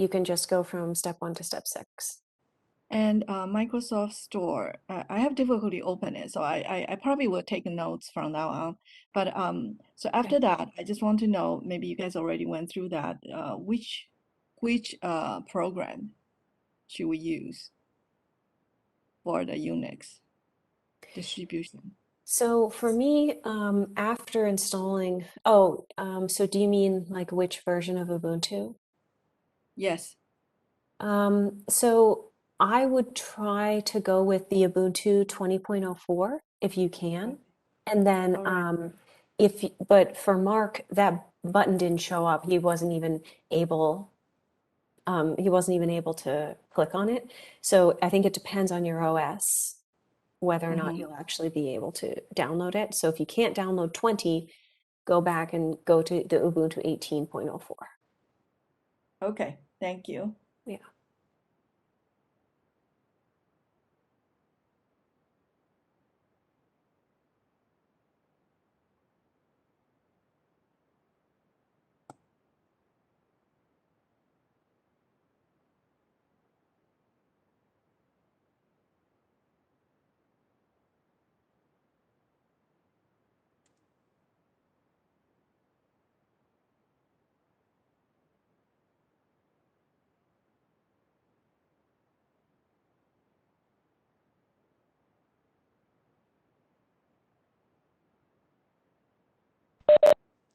you can just go from step 1 to step 6. And Microsoft Store, I have difficulty opening it, so I probably will take notes from now on. But so after that, I just want to know, maybe you guys already went through that, which program should we use for the Unix distribution? So for me, after installing, so do you mean like which version of Ubuntu? Yes. So I would try to go with the Ubuntu 20.04 if you can. And then All right. but for Mark, that button didn't show up. He wasn't even able to click on it. So I think it depends on your OS whether or not you'll actually be able to download it. So if you can't download 20, go back and go to the Ubuntu 18.04. Okay, thank you. Yeah.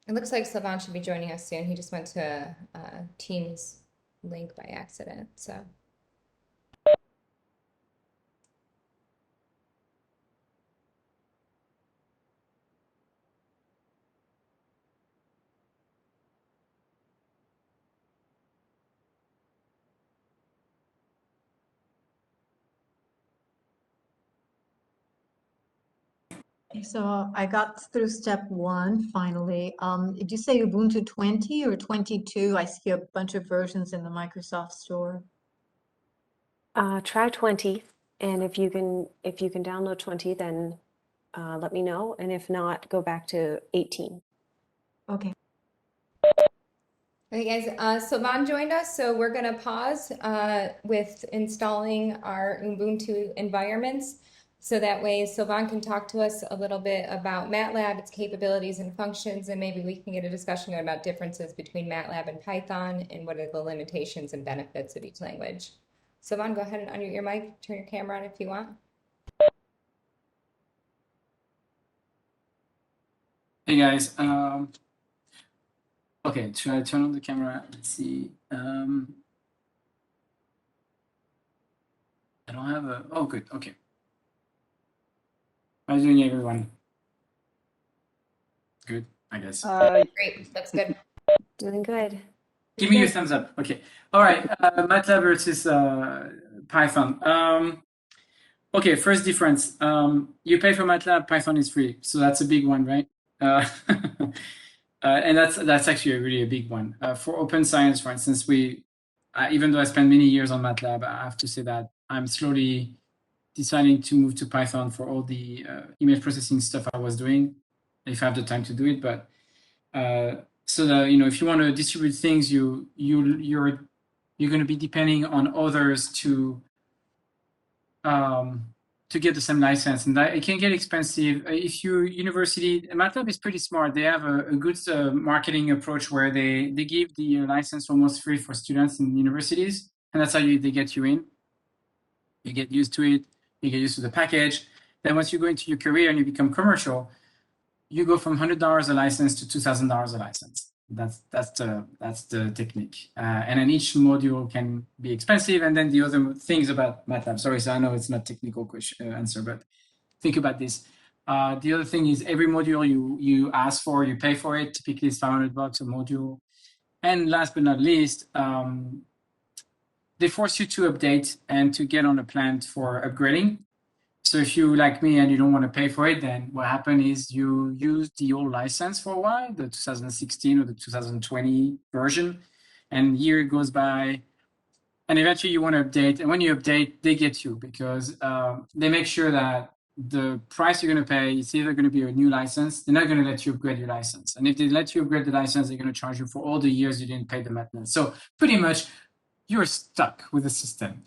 It looks like Sylvan should be joining us soon. He just went to a Teams link by accident, so. So I got through step 1 finally. Did you say Ubuntu 20 or 22? I see a bunch of versions in the Microsoft Store. Try 20, and if you can download 20, then let me know, and if not, go back to 18. Okay. Okay, guys, Sylvan joined us, so we're going to pause with installing our Ubuntu environments. So that way Sylvan can talk to us a little bit about MATLAB, its capabilities and functions, and maybe we can get a discussion about differences between MATLAB and Python and what are the limitations and benefits of each language. Sylvan, go ahead and unmute your mic, turn your camera on if you want. Hey guys, okay, should I turn on the camera? Let's see. I don't have a, oh good, okay. How's doing everyone? Good, I guess. Great, that's good. Doing good. Give me your thumbs up. Okay. All right. MATLAB versus Python. Okay. First difference. You pay for MATLAB. Python is free. So that's a big one, right? And that's actually really a big one. For open science, for instance, even though I spent many years on MATLAB, I have to say that I'm slowly deciding to move to Python for all the image processing stuff I was doing, if I have the time to do it. But so that, if you want to distribute things, you're going to be depending on others to get the same license, and that it can get expensive. If your university, MATLAB is pretty smart. They have a good marketing approach where they give the license almost free for students in universities, and that's how they get you in. You get used to it. You get used to the package. Then once you go into your career and you become commercial, you go from $100 a license to $2,000 a license. That's the technique. And then each module can be expensive. And then the other things about MATLAB. Sorry, so I know it's not technical answer, but think about this. The other thing is every module you ask for, you pay for it. Typically, it's $500 a module. And last but not least, they force you to update and to get on a plan for upgrading. So if you, like me, and you don't want to pay for it, then what happened is you use the old license for a while, the 2016 or the 2020 version, and year goes by, and eventually you want to update. And when you update, they get you because they make sure that the price you're going to pay is either going to be a new license. They're not going to let you upgrade your license. And if they let you upgrade the license, they're going to charge you for all the years you didn't pay the maintenance. So pretty much you're stuck with the system.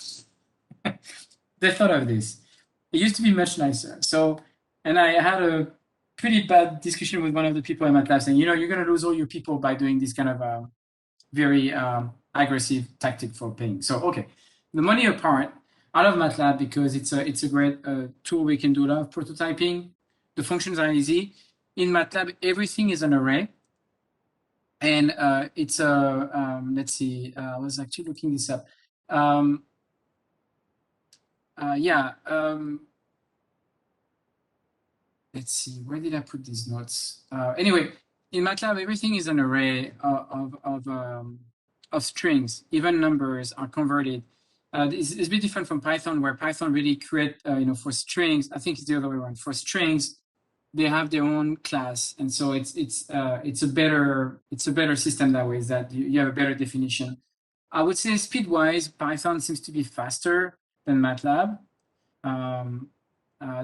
They thought of this. It used to be much nicer. So, and I had a pretty bad discussion with one of the people in MATLAB saying, you're going to lose all your people by doing this kind of very aggressive tactic for paying. So, okay, the money apart, I love MATLAB because it's a great tool. We can do a lot of prototyping. The functions are easy. In MATLAB, everything is an array. And it's a, let's see, I was actually looking this up. Let's see, where did I put these notes? Anyway, in MATLAB, everything is an array of strings. Even numbers are converted. It's a bit different from Python, where Python really create, for strings. I think it's the other way around. For strings, they have their own class, and so it's a better system that way. Is that you have a better definition. I would say speed-wise, Python seems to be faster than MATLAB.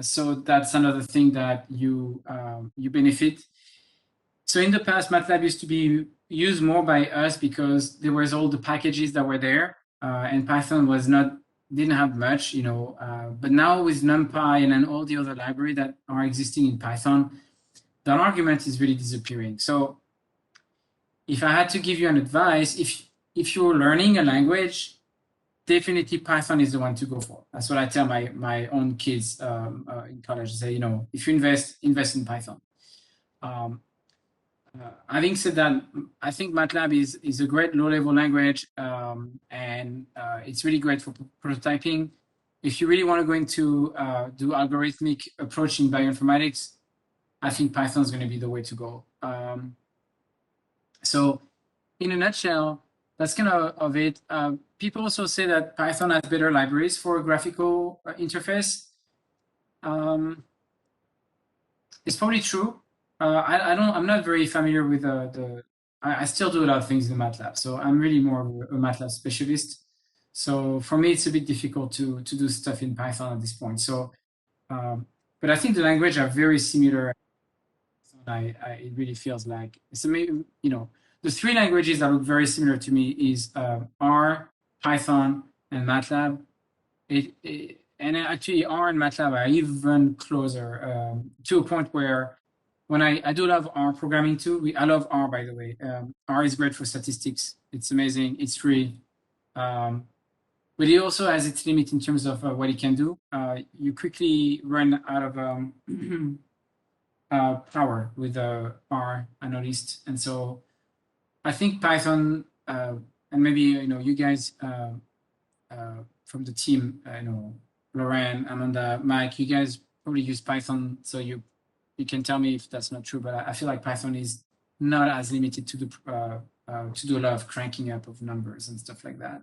So that's another thing that you benefit. So in the past, MATLAB used to be used more by us because there was all the packages that were there, and Python didn't have much, but now with NumPy and then all the other libraries that are existing in Python, that argument is really disappearing. So if I had to give you an advice, if you're learning a language, definitely Python is the one to go for. That's what I tell my own kids in college. I say, if you invest in Python. Having said that, I think MATLAB is a great low-level language, and it's really great for prototyping. If you really want to go into do algorithmic approach in bioinformatics, I think Python is going to be the way to go. So in a nutshell, that's kind of it. People also say that Python has better libraries for a graphical interface. It's probably true. I'm not very familiar with I still do a lot of things in MATLAB, so I'm really more of a MATLAB specialist. So for me, it's a bit difficult to do stuff in Python at this point. So, but I think the language are very similar. It really feels like it's amazing. The three languages that look very similar to me is R, Python, and MATLAB. And actually, R and MATLAB are even closer to a point where when I do love R programming too. I love R, by the way. R is great for statistics. It's amazing. It's free. But it also has its limit in terms of what it can do. You quickly run out of power with R, I noticed. And so I think Python, and maybe, you guys from the team, Lauren, Amanda, Mike, you guys probably use Python, so you can tell me if that's not true, but I feel like Python is not as limited to do a lot of cranking up of numbers and stuff like that.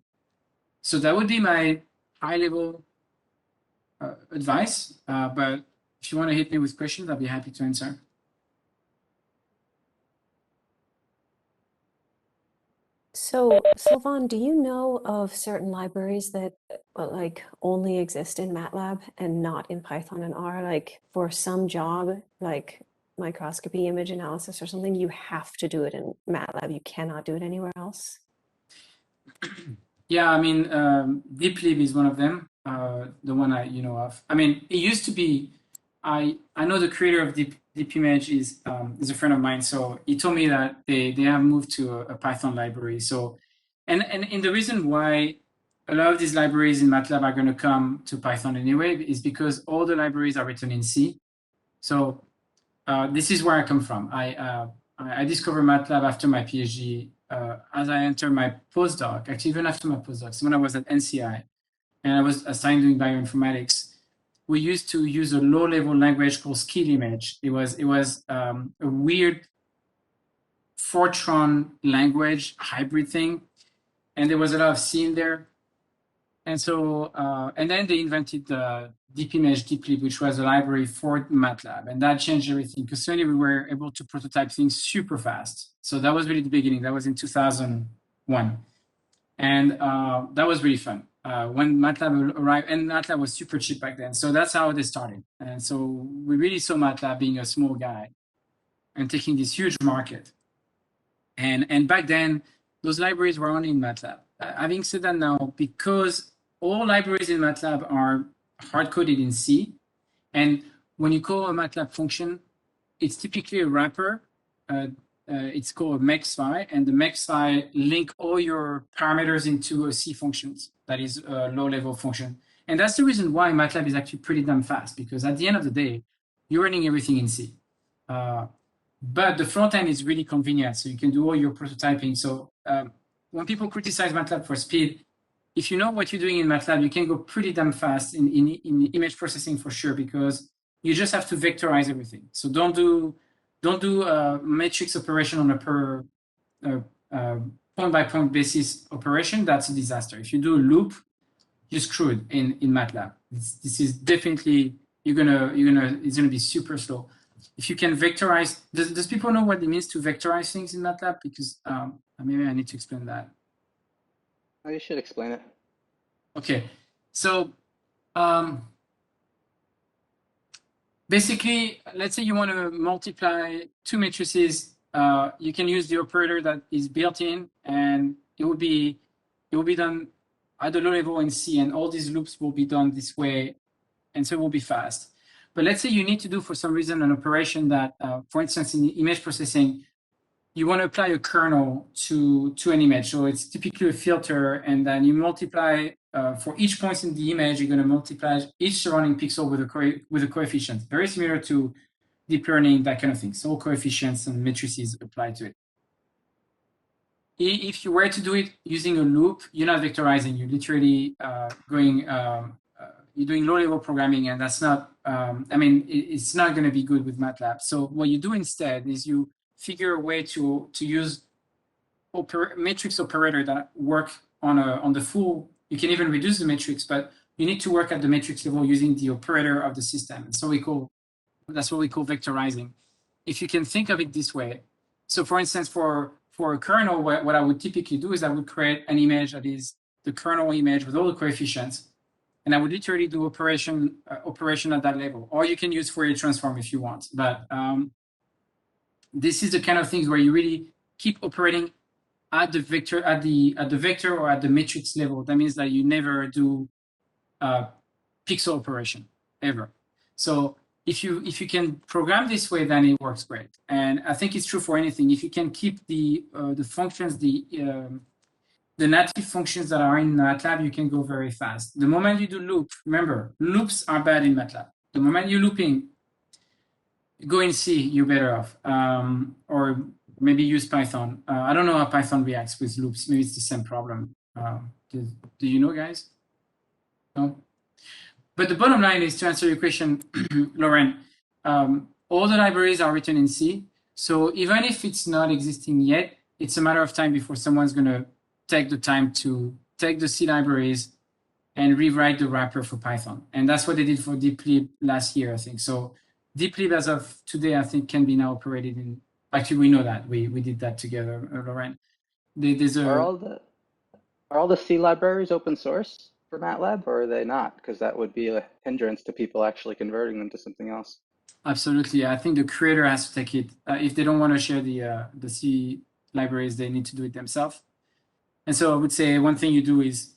So that would be my high-level advice, but if you want to hit me with questions, I'll be happy to answer. So, Sylvain, do you know of certain libraries that like only exist in MATLAB and not in Python and R? Like for some job, like microscopy, image analysis or something, you have to do it in MATLAB. You cannot do it anywhere else. Yeah, I mean, DeepLib is one of them, the one I of. I mean, it used to be, I know the creator of DeepImage is a friend of mine, so he told me that they have moved to a Python library. So, and the reason why a lot of these libraries in MATLAB are going to come to Python anyway is because all the libraries are written in C. So this is where I come from. I discovered MATLAB after my PhD, as I entered my postdoc, actually even after my postdoc, so when I was at NCI, and I was assigned doing bioinformatics. We used to use a low-level language called SkillImage. It was a weird Fortran language hybrid thing, and there was a lot of C in there. And so, and then they invented the DeepImage, DeepLib, which was a library for MATLAB, and that changed everything because suddenly we were able to prototype things super fast. So that was really the beginning. That was in 2001, and that was really fun. When MATLAB arrived, and MATLAB was super cheap back then. So that's how they started. And so we really saw MATLAB being a small guy and taking this huge market. And back then, those libraries were only in MATLAB. having said that now, because all libraries in MATLAB are hard-coded in C, and when you call a MATLAB function, it's typically a wrapper. It's called a MEX file, and the MEX file link all your parameters into a C functions. That is a low-level function. And that's the reason why MATLAB is actually pretty damn fast, because at the end of the day, you're running everything in C. But the front end is really convenient, so you can do all your prototyping. So when people criticize MATLAB for speed, if you know what you're doing in MATLAB, you can go pretty damn fast in image processing for sure, because you just have to vectorize everything. So don't do matrix operation on a per point-by-point basis operation. That's a disaster. If you do a loop, you're screwed in MATLAB. This is definitely it's gonna be super slow. If you can vectorize, does people know what it means to vectorize things in MATLAB? Because maybe I need to explain that. Oh, you should explain it. Okay, so basically, let's say you want to multiply two matrices. You can use the operator that is built in, and it will be done at the low level in C, and all these loops will be done this way, and so it will be fast. But let's say you need to do, for some reason, an operation that, for instance, in image processing, you want to apply a kernel to an image. So it's typically a filter, and then you multiply for each point in the image. You're going to multiply each surrounding pixel with a coefficient, very similar to deep learning, that kind of thing. So all coefficients and matrices apply to it. If you were to do it using a loop, you're not vectorizing. You're literally you're doing low-level programming, and that's not. It's not going to be good with MATLAB. So what you do instead is you figure a way to use matrix operator that work on the full. You can even reduce the matrix, but you need to work at the matrix level using the operator of the system. And so that's what we call vectorizing. If you can think of it this way. So for instance, for a kernel, what I would typically do is I would create an image that is the kernel image with all the coefficients, and I would literally do operation at that level. Or you can use Fourier transform if you want. But this is the kind of things where you really keep operating at the vector or at the matrix level. That means that you never do pixel operation ever. So if you can program this way, then it works great. And I think it's true for anything. If you can keep the functions, the native functions that are in MATLAB, you can go very fast. The moment you do loop, remember, loops are bad in MATLAB. The moment you're looping, go in C, you're better off. Or maybe use Python. I don't know how Python reacts with loops. Maybe it's the same problem. Do you know, guys? No? But the bottom line is, to answer your question, Lauren, all the libraries are written in C. So even if it's not existing yet, it's a matter of time before someone's going to take the time to take the C libraries and rewrite the wrapper for Python. And that's what they did for DeepLib last year, I think. So DeepLib, as of today, I think can be now operated in. Actually, we know that we did that together, Lauren. Are all the C libraries open source for MATLAB, or are they not? Because that would be a hindrance to people actually converting them to something else. Absolutely, I think the creator has to take it. If they don't want to share the C libraries, they need to do it themselves. And so I would say one thing you do is,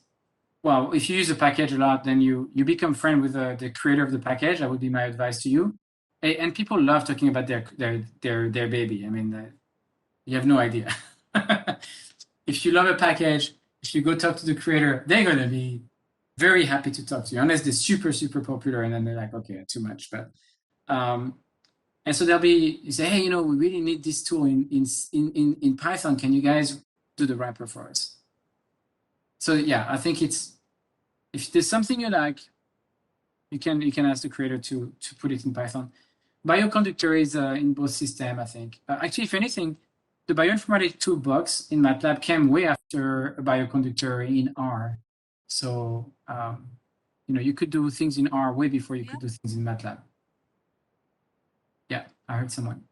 well, if you use a package a lot, then you become friend with the creator of the package. That would be my advice to you. And people love talking about their baby. I mean, you have no idea. If you love a package, if you go talk to the creator, they're going to be very happy to talk to you, unless they're super, super popular, and then they're like, okay, too much. But and so you say, hey, we really need this tool in Python. Can you guys do the wrapper for us? So yeah, I think if there's something you like, you can ask the creator to put it in Python. Bioconductor is in both systems, I think. Actually, if anything, the bioinformatics toolbox in MATLAB came way after a bioconductor in R. So you could do things in R way before you could do things in MATLAB. Yeah, I heard someone.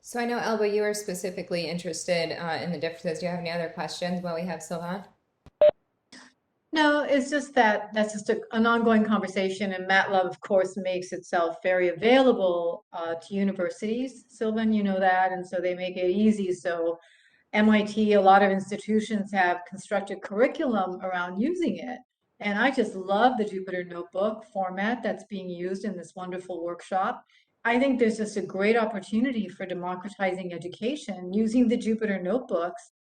So I know, Elba, you are specifically interested in the differences. Do you have any other questions while we have Sylvain? No, it's just that that's just an ongoing conversation, and MATLAB, of course, makes itself very available to universities. Sylvan, you know that, and so they make it easy. So MIT, a lot of institutions have constructed curriculum around using it. And I just love the Jupyter Notebook format that's being used in this wonderful workshop. I think there's just a great opportunity for democratizing education using the Jupyter Notebooks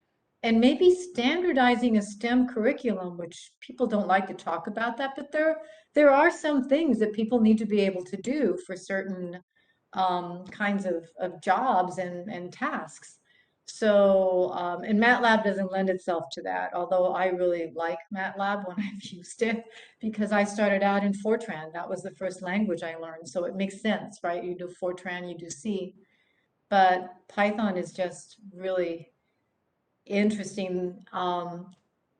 and maybe standardizing a STEM curriculum, which people don't like to talk about that, but there are some things that people need to be able to do for certain kinds of jobs and tasks. So, and MATLAB doesn't lend itself to that, although I really like MATLAB when I've used it because I started out in Fortran. That was the first language I learned. So it makes sense, right? You do Fortran, you do C. But Python is just really interesting.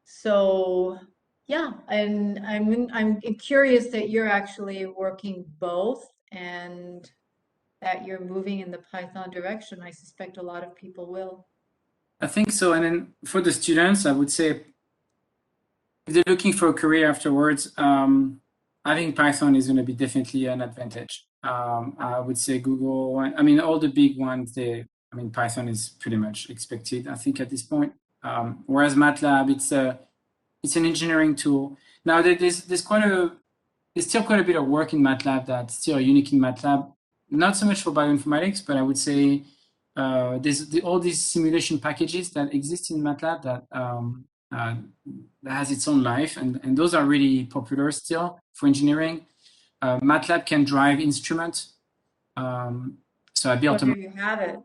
So yeah, and I'm curious that you're actually working both and that you're moving in the Python direction. I suspect a lot of people will. I think so. And then for the students, I would say if they're looking for a career afterwards, I think Python is going to be definitely an advantage. I would say Google, I mean, all the big ones, Python is pretty much expected, I think, at this point. Whereas MATLAB, it's an engineering tool. Now, there's still quite a bit of work in MATLAB that's still unique in MATLAB. Not so much for bioinformatics, but I would say there's all these simulation packages that exist in MATLAB that has its own life, and those are really popular still for engineering. MATLAB can drive instruments. So I built Well, there you have it.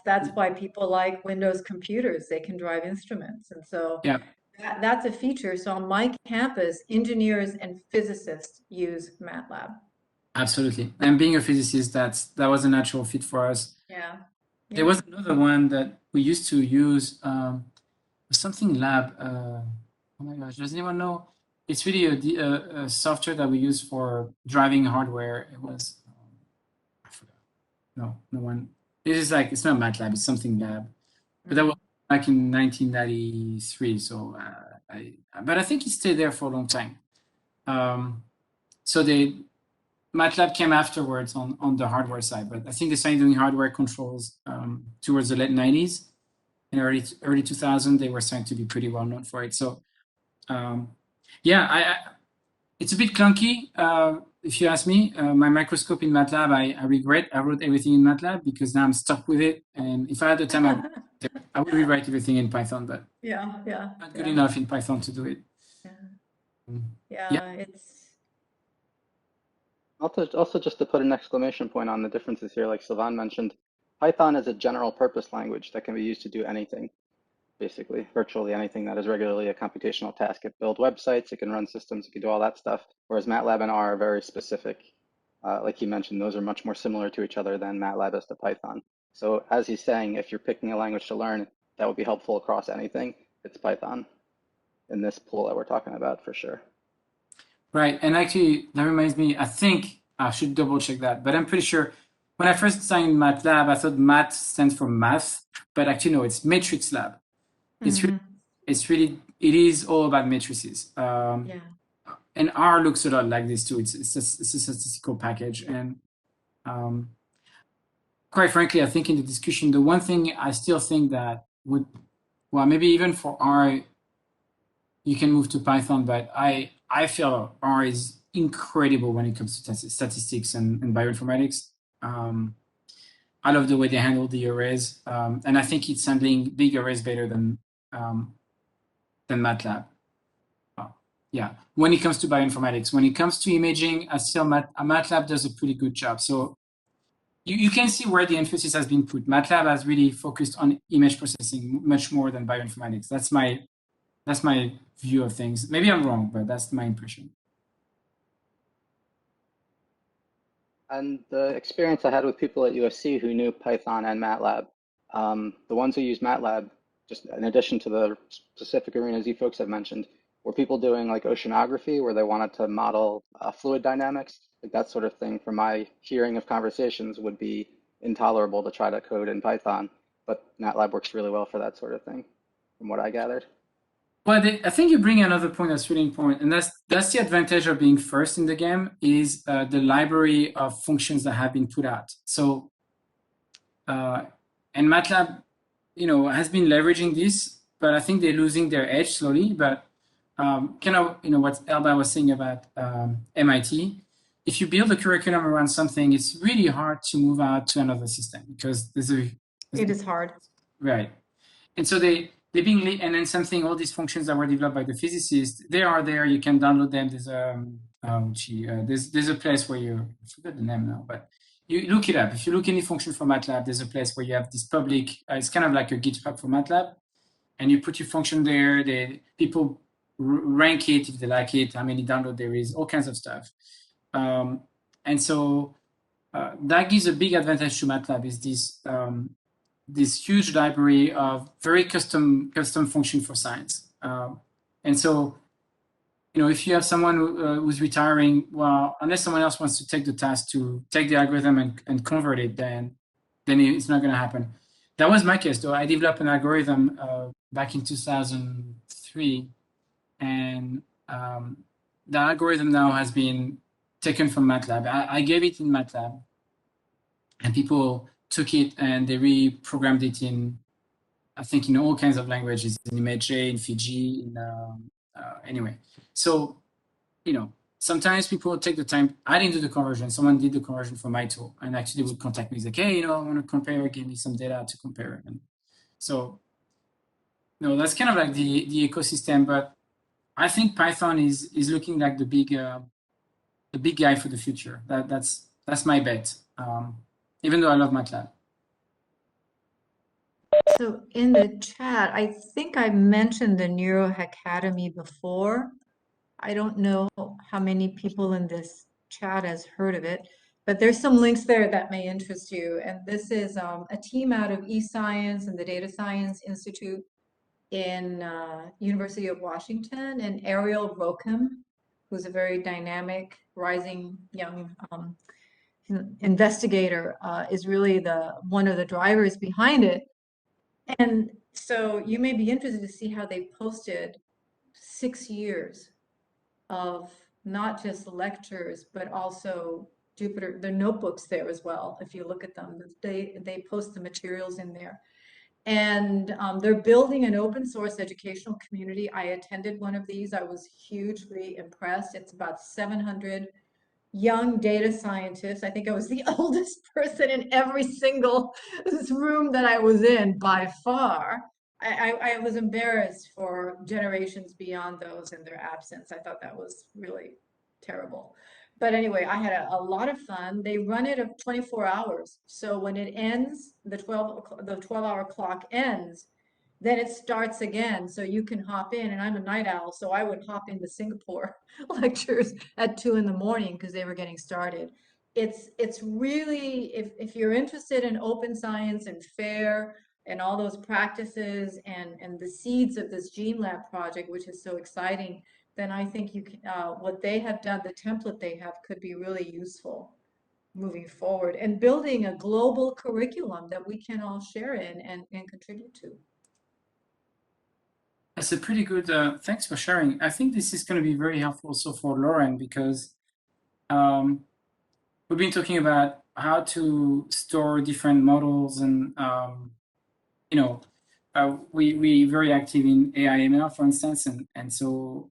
That's why people like Windows computers. They can drive instruments. And so yeah, that's a feature. So on my campus, engineers and physicists use MATLAB. absolutely. And being a physicist, that was a natural fit for us. Yeah. There was another one that we used to use, something lab. Oh my gosh, does anyone know? It's really a software that we use for driving hardware. It was, I forgot. No one. It's not MATLAB, it's something lab. But that was back in 1993. So, but I think it stayed there for a long time. So MATLAB came afterwards on the hardware side, but I think they started doing hardware controls towards the late 90s and early 2000. They were starting to be pretty well known for it. So it's a bit clunky if you ask me. My microscope in MATLAB, I regret I wrote everything in MATLAB because now I'm stuck with it. And if I had the time, I would rewrite everything in Python, but not good enough in Python to do it. It's Also, just to put an exclamation point on the differences here, like Sylvain mentioned, Python is a general purpose language that can be used to do anything, basically, virtually anything that is regularly a computational task. It builds websites, it can run systems, it can do all that stuff, whereas MATLAB and R are very specific. Like you mentioned, those are much more similar to each other than MATLAB is to Python. So as he's saying, if you're picking a language to learn that would be helpful across anything, it's Python in this pool that we're talking about for sure. Right, and actually, that reminds me, I think I should double check that, but I'm pretty sure when I first signed MATLAB, I thought math stands for math, but actually, no, it's matrix lab. It is all about matrices. And R looks a lot like this too. It's a statistical package. And quite frankly, I think in the discussion, the one thing I still think that maybe even for R, you can move to Python, but I feel R is incredible when it comes to statistics and bioinformatics. I love the way they handle the arrays, and I think it's handling big arrays better than MATLAB. When it comes to bioinformatics, when it comes to imaging, I still MATLAB does a pretty good job. So you can see where the emphasis has been put. MATLAB has really focused on image processing much more than bioinformatics. That's my view of things. Maybe I'm wrong, but that's my impression. And the experience I had with people at USC who knew Python and MATLAB, the ones who use MATLAB, just in addition to the specific arenas you folks have mentioned, were people doing like oceanography where they wanted to model fluid dynamics, like that sort of thing. From my hearing of conversations would be intolerable to try to code in Python, but MATLAB works really well for that sort of thing, from what I gathered. Well, I think you bring another point that's really important, and that's the advantage of being first in the game is the library of functions that have been put out. So, and MATLAB, has been leveraging this, but I think they're losing their edge slowly. But kind of, what Elba was saying about MIT. If you build a curriculum around something, it's really hard to move out to another system because It is hard. right. And so they being and then something, all these functions that were developed by the physicists, they are there. You can download them. There's a place where I forgot the name now, but you look it up. If you look any function for MATLAB, there's a place where you have this public. It's kind of like a GitHub for MATLAB, and you put your function there. People rank it if they like it, how many download there is, all kinds of stuff. And so that gives a big advantage to MATLAB is this huge library of very custom function for science. And so, if you have someone who's retiring, well, unless someone else wants to take the task to take the algorithm and convert it, then it's not going to happen. That was my case, though. I developed an algorithm back in 2003, and the algorithm now has been taken from MATLAB. I gave it in MATLAB, and people took it and they reprogrammed it I think in all kinds of languages, in ImageJ, in Fiji, anyway. So, sometimes people take the time. I didn't do the conversion. Someone did the conversion for my tool and actually would contact me. He's like, hey, I want to compare, give me some data to compare. And so, that's kind of like the ecosystem, but I think Python is looking like the big guy for the future. That's my bet. Even though I love MATLAB. So in the chat, I think I mentioned the Neuro Academy before. I don't know how many people in this chat has heard of it, but there's some links there that may interest you. And this is a team out of eScience and the Data Science Institute in University of Washington, and Ariel Rokem, who's a very dynamic, rising young investigator, is really one of the drivers behind it. And so you may be interested to see how they posted 6 years of not just lectures, but also Jupyter, the notebooks there as well. If you look at them, they post the materials in there. And they're building an open source educational community. I attended one of these. I was hugely impressed. It's about 700 young data scientists. I think I was the oldest person in every single room that I was in by far. I was embarrassed for generations beyond those in their absence. I thought that was really terrible. But anyway, I had a lot of fun. They run it of 24 hours. So when it ends, the 12-hour clock ends, then it starts again. So you can hop in, and I'm a night owl, so I would hop into Singapore lectures at 2 in the morning because they were getting started. It's really, if you're interested in open science and FAIR and all those practices and the seeds of this GeneLab project, which is so exciting, then I think you can, what they have done, the template they have, could be really useful moving forward and building a global curriculum that we can all share in and contribute to. That's a pretty good, thanks for sharing. I think this is going to be very helpful also for Lauren because we've been talking about how to store different models and, we very active in AI ML, for instance. And so,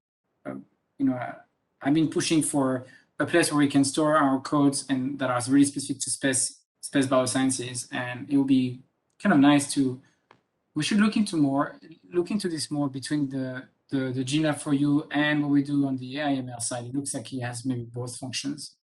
I've been pushing for a place where we can store our codes and that are really specific to space biosciences. And it will be kind of nice we should look into this more between the GL4U and what we do on the AI ML side. It looks like it has maybe both functions.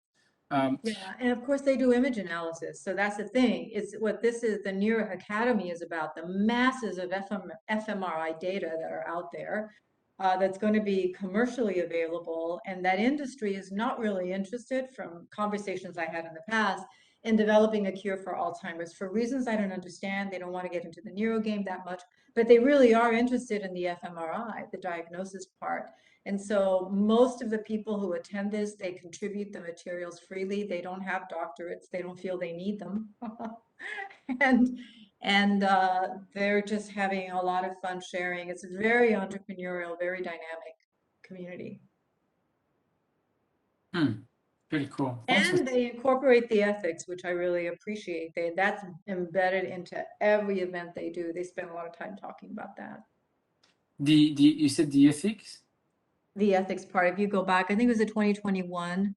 Yeah, and of course they do image analysis. So that's the thing. It's what this is, the Neuro Academy is about, the masses of fMRI data that are out there that's going to be commercially available. And that industry is not really interested, from conversations I had in the past, in developing a cure for Alzheimer's for reasons I don't understand. They don't want to get into the neuro game that much, but they really are interested in the fMRI, the diagnosis part. And so most of the people who attend this, they contribute the materials freely. They don't have doctorates. They don't feel they need them. And they're just having a lot of fun sharing. It's a very entrepreneurial, very dynamic community. Pretty cool. Thanks for And they incorporate the ethics, which I really appreciate. That's embedded into every event they do. They spend a lot of time talking about that. you said the ethics? The ethics part, if you go back, I think it was a 2021,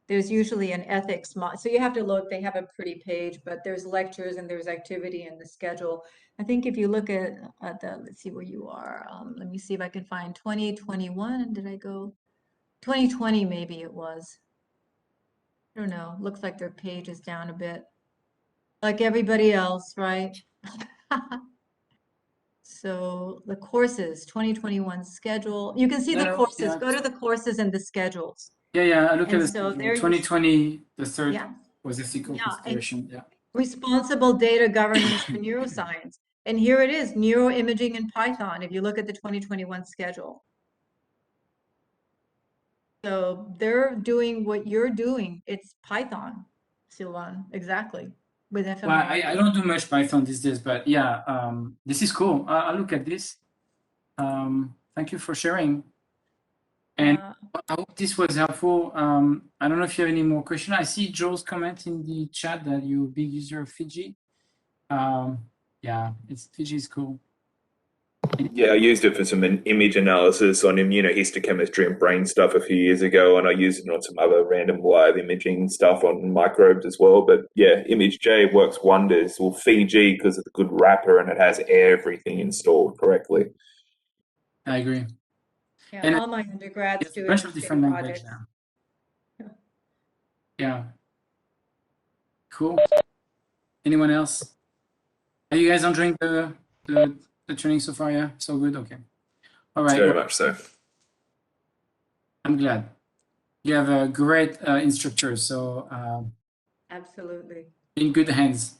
there's usually an ethics so you have to look, they have a pretty page, but there's lectures and there's activity in the schedule. I think if you look at the, let's see where you are. Let me see if I can find 2021. Did I go 2020? Maybe it was. I don't know. Looks like their page is down a bit, like everybody else, right? So the courses, 2021 schedule. You can see No, the no, courses. yeah. Go to the courses and the schedules. Yeah, I look at And the so schedule. there you 2020, the third yeah. was ethical Yeah, consideration. Yeah. Responsible data governance for neuroscience. And here it is, neuroimaging in Python, if you look at the 2021 schedule. So they're doing what you're doing. It's Python, Sylvan, exactly, with Well, I fMRI. don't do much Python these days, but yeah, this is cool. I'll look at this. Thank you for sharing. And I hope this was helpful. I don't know if you have any more questions. I see Joel's comment in the chat that you're a big user of Fiji. Yeah, Fiji is cool. Yeah, I used it for some image analysis on immunohistochemistry and brain stuff a few years ago, and I used it on some other random live imaging stuff on microbes as well. But yeah, ImageJ works wonders. Well, Fiji, because of the good wrapper and it has everything installed correctly. I agree. Yeah, And all my undergrads there's a do bunch of interesting different languages projects. now. Yeah. Cool. Anyone else? Are you guys enjoying the training so far? Yeah, so good. Okay. All right. Very much so. I'm glad. You have a great instructor, so Absolutely. in good hands.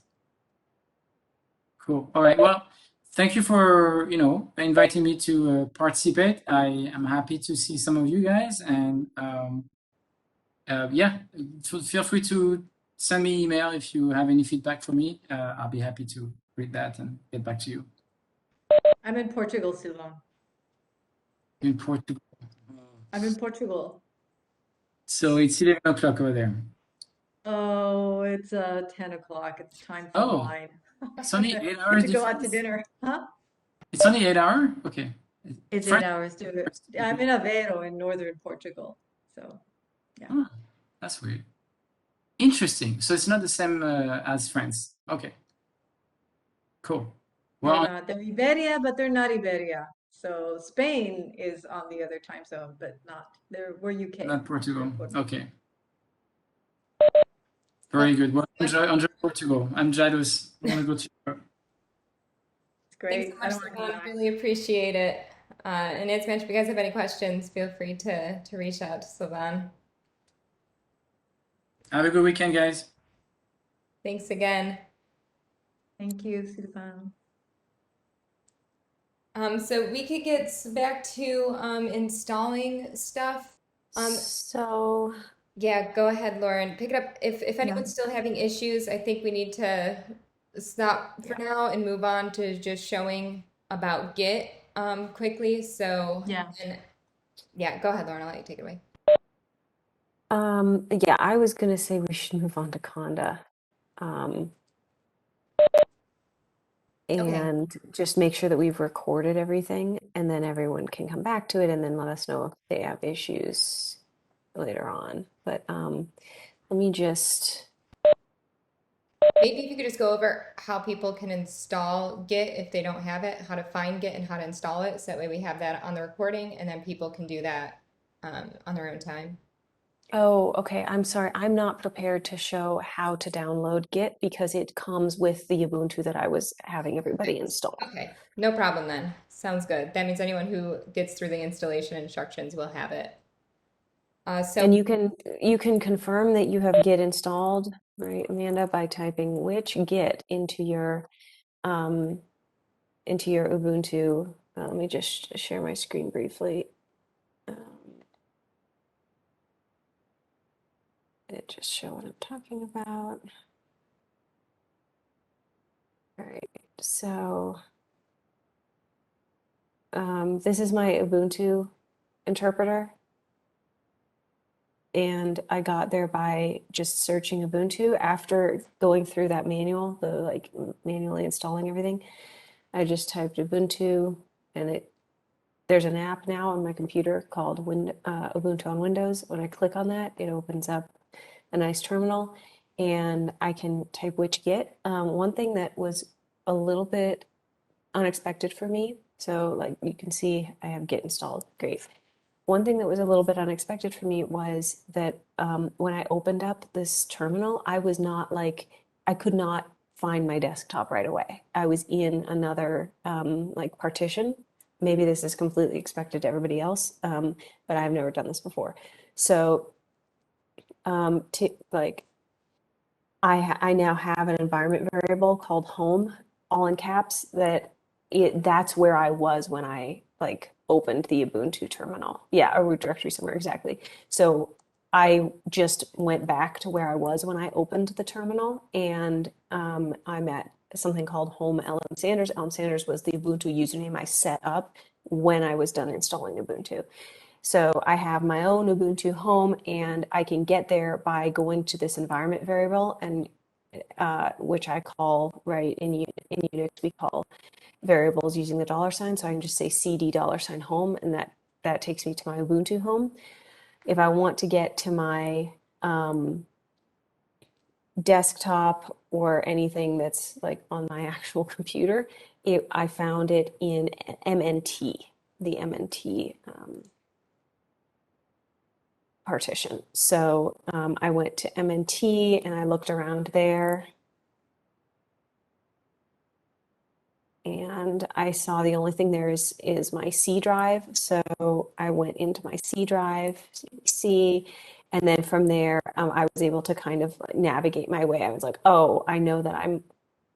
Cool. All right. Well, thank you for inviting me to participate. I am happy to see some of you guys, and yeah, feel free to send me email if you have any feedback for me. I'll be happy to read that and get back to you. I'm in Portugal, Sylvan. In Portugal. I'm in Portugal. So it's 11 o'clock over there. Oh, it's 10 o'clock. It's time for Oh, wine. it's only 8 hours To go out to difference? dinner. Huh? It's only 8 hours? Okay. It's French- 8 hours to I'm in Aveiro in northern Portugal. So, yeah. Oh, that's weird. Interesting. So it's not the same as France. Okay. Cool. Well, They're Iberia, but they're not Iberia. So Spain is on the other time zone, but we're UK. not Portugal. Portugal. Okay. Very good. Well, enjoy Portugal. I'm jealous. I want to go to Europe. It's great. Thanks I so don't much, want to Savannah. be Really appreciate it. And as mentioned, if you guys have any questions, feel free to reach out to Sylvan. Have a good weekend, guys. Thanks again. Thank you, Sylvan. So we could get back to installing stuff. So Yeah, go ahead, Lauren. Pick it up. If anyone's still having issues, I think we need to stop for now and move on to just showing about Git quickly. So Yeah. and yeah, go ahead, Lauren. I'll let you take it away. yeah, I was gonna say we should move on to Conda. And just make sure that we've recorded everything, and then everyone can come back to it and then let us know if they have issues later on. But let me just Maybe if you could just go over how people can install Git if they don't have it, how to find Git and how to install it. So that way we have that on the recording and then people can do that on their own time. Oh, okay. I'm sorry. I'm not prepared to show how to download Git because it comes with the Ubuntu that I was having everybody install. Okay, no problem then. Sounds good. That means anyone who gets through the installation instructions will have it. So And you can confirm that you have Git installed, right, Amanda, by typing which Git into your Ubuntu. Let me just share my screen briefly. It just show what I'm talking about. All right. So this is my Ubuntu interpreter. And I got there by just searching Ubuntu after going through that manual, the like manually installing everything. I just typed Ubuntu, and there's an app now on my computer called Ubuntu on Windows. When I click on that, it opens up a nice terminal, and I can type wget. One thing that was a little bit unexpected for me, so like you can see I have git installed, great. One thing that was a little bit unexpected for me was that when I opened up this terminal, I was not like, I could not find my desktop right away. I was in another like partition. Maybe this is completely expected to everybody else, but I've never done this before. So like I now have an environment variable called home, all in caps, that's where I was when I like opened the Ubuntu terminal. Yeah, a root directory somewhere, exactly. So I just went back to where I was when I opened the terminal, and I'm at something called home LM Sanders. LM Sanders was the Ubuntu username I set up when I was done installing Ubuntu. So I have my own Ubuntu home, and I can get there by going to this environment variable, and which I call, right, in Unix, we call variables using the $sign. So I can just say cd $home, and that takes me to my Ubuntu home. If I want to get to my desktop or anything that's like on my actual computer, I found it in MNT, the MNT partition. So I went to MNT and I looked around there, and I saw the only thing there is my C drive. So I went into my C drive, C, and then from there I was able to kind of navigate my way. I was like, oh, I know that I'm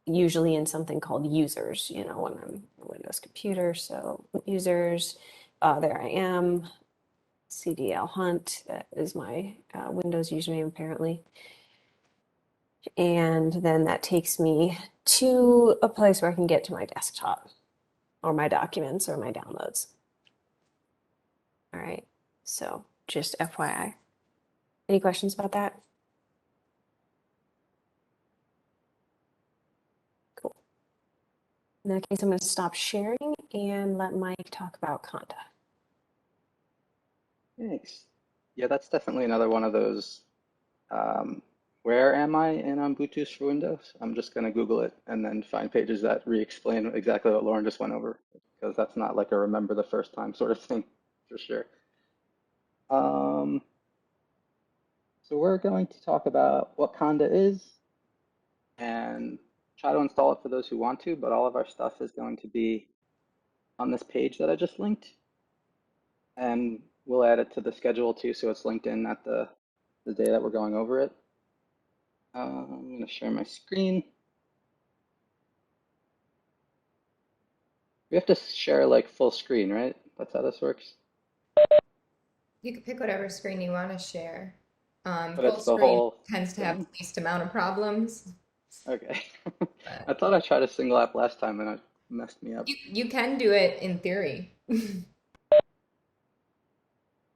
usually in something called users, when I'm a Windows computer. So users, there I am. CDL Hunt, that is my Windows username apparently. And then that takes me to a place where I can get to my desktop or my documents or my downloads. All right, so just FYI. Any questions about that? Cool. In that case, I'm going to stop sharing and let Mike talk about Conda. Thanks. Yeah, that's definitely another one of those. Where am I in Ubuntu for Windows? I'm just going to Google it and then find pages that re-explain exactly what Lauren just went over, because that's not like a remember the first time sort of thing, for sure. So we're going to talk about what Conda is and try to install it for those who want to, but all of our stuff is going to be on this page that I just linked. And we'll add it to the schedule too, so it's linked in at the day that we're going over it. I'm going to share my screen. We have to share like full screen, right? That's how this works. You can pick whatever screen you want to share. But Full it's the screen whole tends to have the thing? least amount of problems. Okay. But I thought I tried a single app last time and it messed me up. you can do it in theory.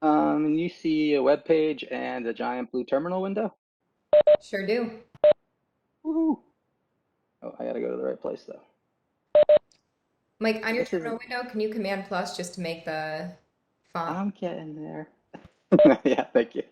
And you see a web page and a giant blue terminal window? Sure do. Woohoo! Oh, I gotta go to the right place though. Mike, on your This is, terminal window, can you Command plus just to make the font? I'm getting there. Yeah, thank you.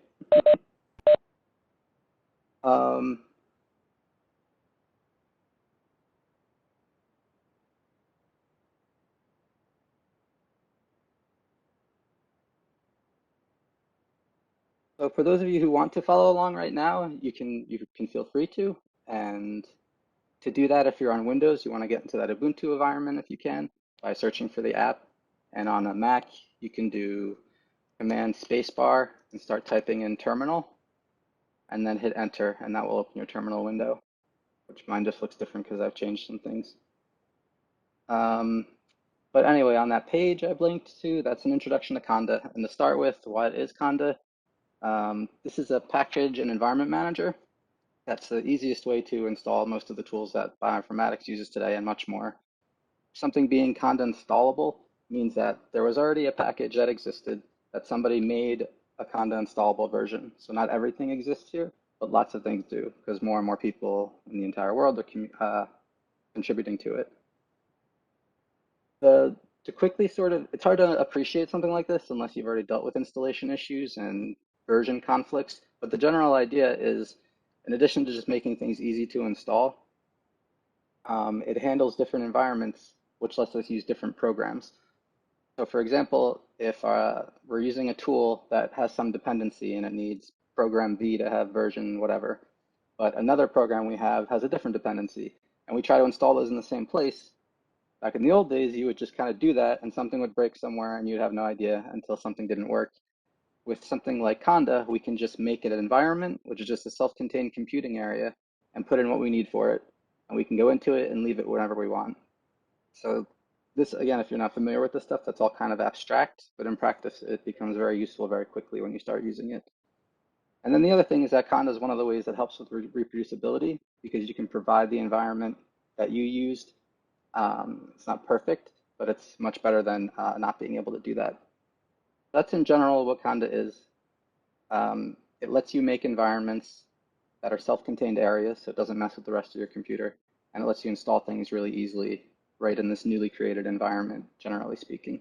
So for those of you who want to follow along right now, you can feel free to. And to do that, if you're on Windows, you want to get into that Ubuntu environment if you can by searching for the app. And on a Mac, you can do Command spacebar and start typing in terminal, and then hit enter, and that will open your terminal window, which mine just looks different because I've changed some things. But anyway, on that page I've linked to, that's an introduction to Conda. And to start with, what is Conda? This is a package and environment manager. That's the easiest way to install most of the tools that bioinformatics uses today and much more. Something being Conda installable means that there was already a package that existed, that somebody made a Conda installable version. So not everything exists here, but lots of things do, because more and more people in the entire world are contributing to it. To quickly it's hard to appreciate something like this unless you've already dealt with installation issues and version conflicts. But the general idea is, in addition to just making things easy to install, it handles different environments, which lets us use different programs. So for example, if we're using a tool that has some dependency and it needs program V to have version whatever, but another program we have has a different dependency, and we try to install those in the same place, back in the old days, you would just kind of do that and something would break somewhere and you'd have no idea until something didn't work. With something like Conda, we can just make it an environment, which is just a self-contained computing area, and put in what we need for it. And we can go into it and leave it whenever we want. So this, again, if you're not familiar with this stuff, that's all kind of abstract, but in practice, it becomes very useful very quickly when you start using it. And then the other thing is that Conda is one of the ways that helps with reproducibility, because you can provide the environment that you used. It's not perfect, but it's much better than not being able to do that. That's in general what Conda is. It lets you make environments that are self-contained areas, so it doesn't mess with the rest of your computer, and it lets you install things really easily right in this newly created environment, generally speaking.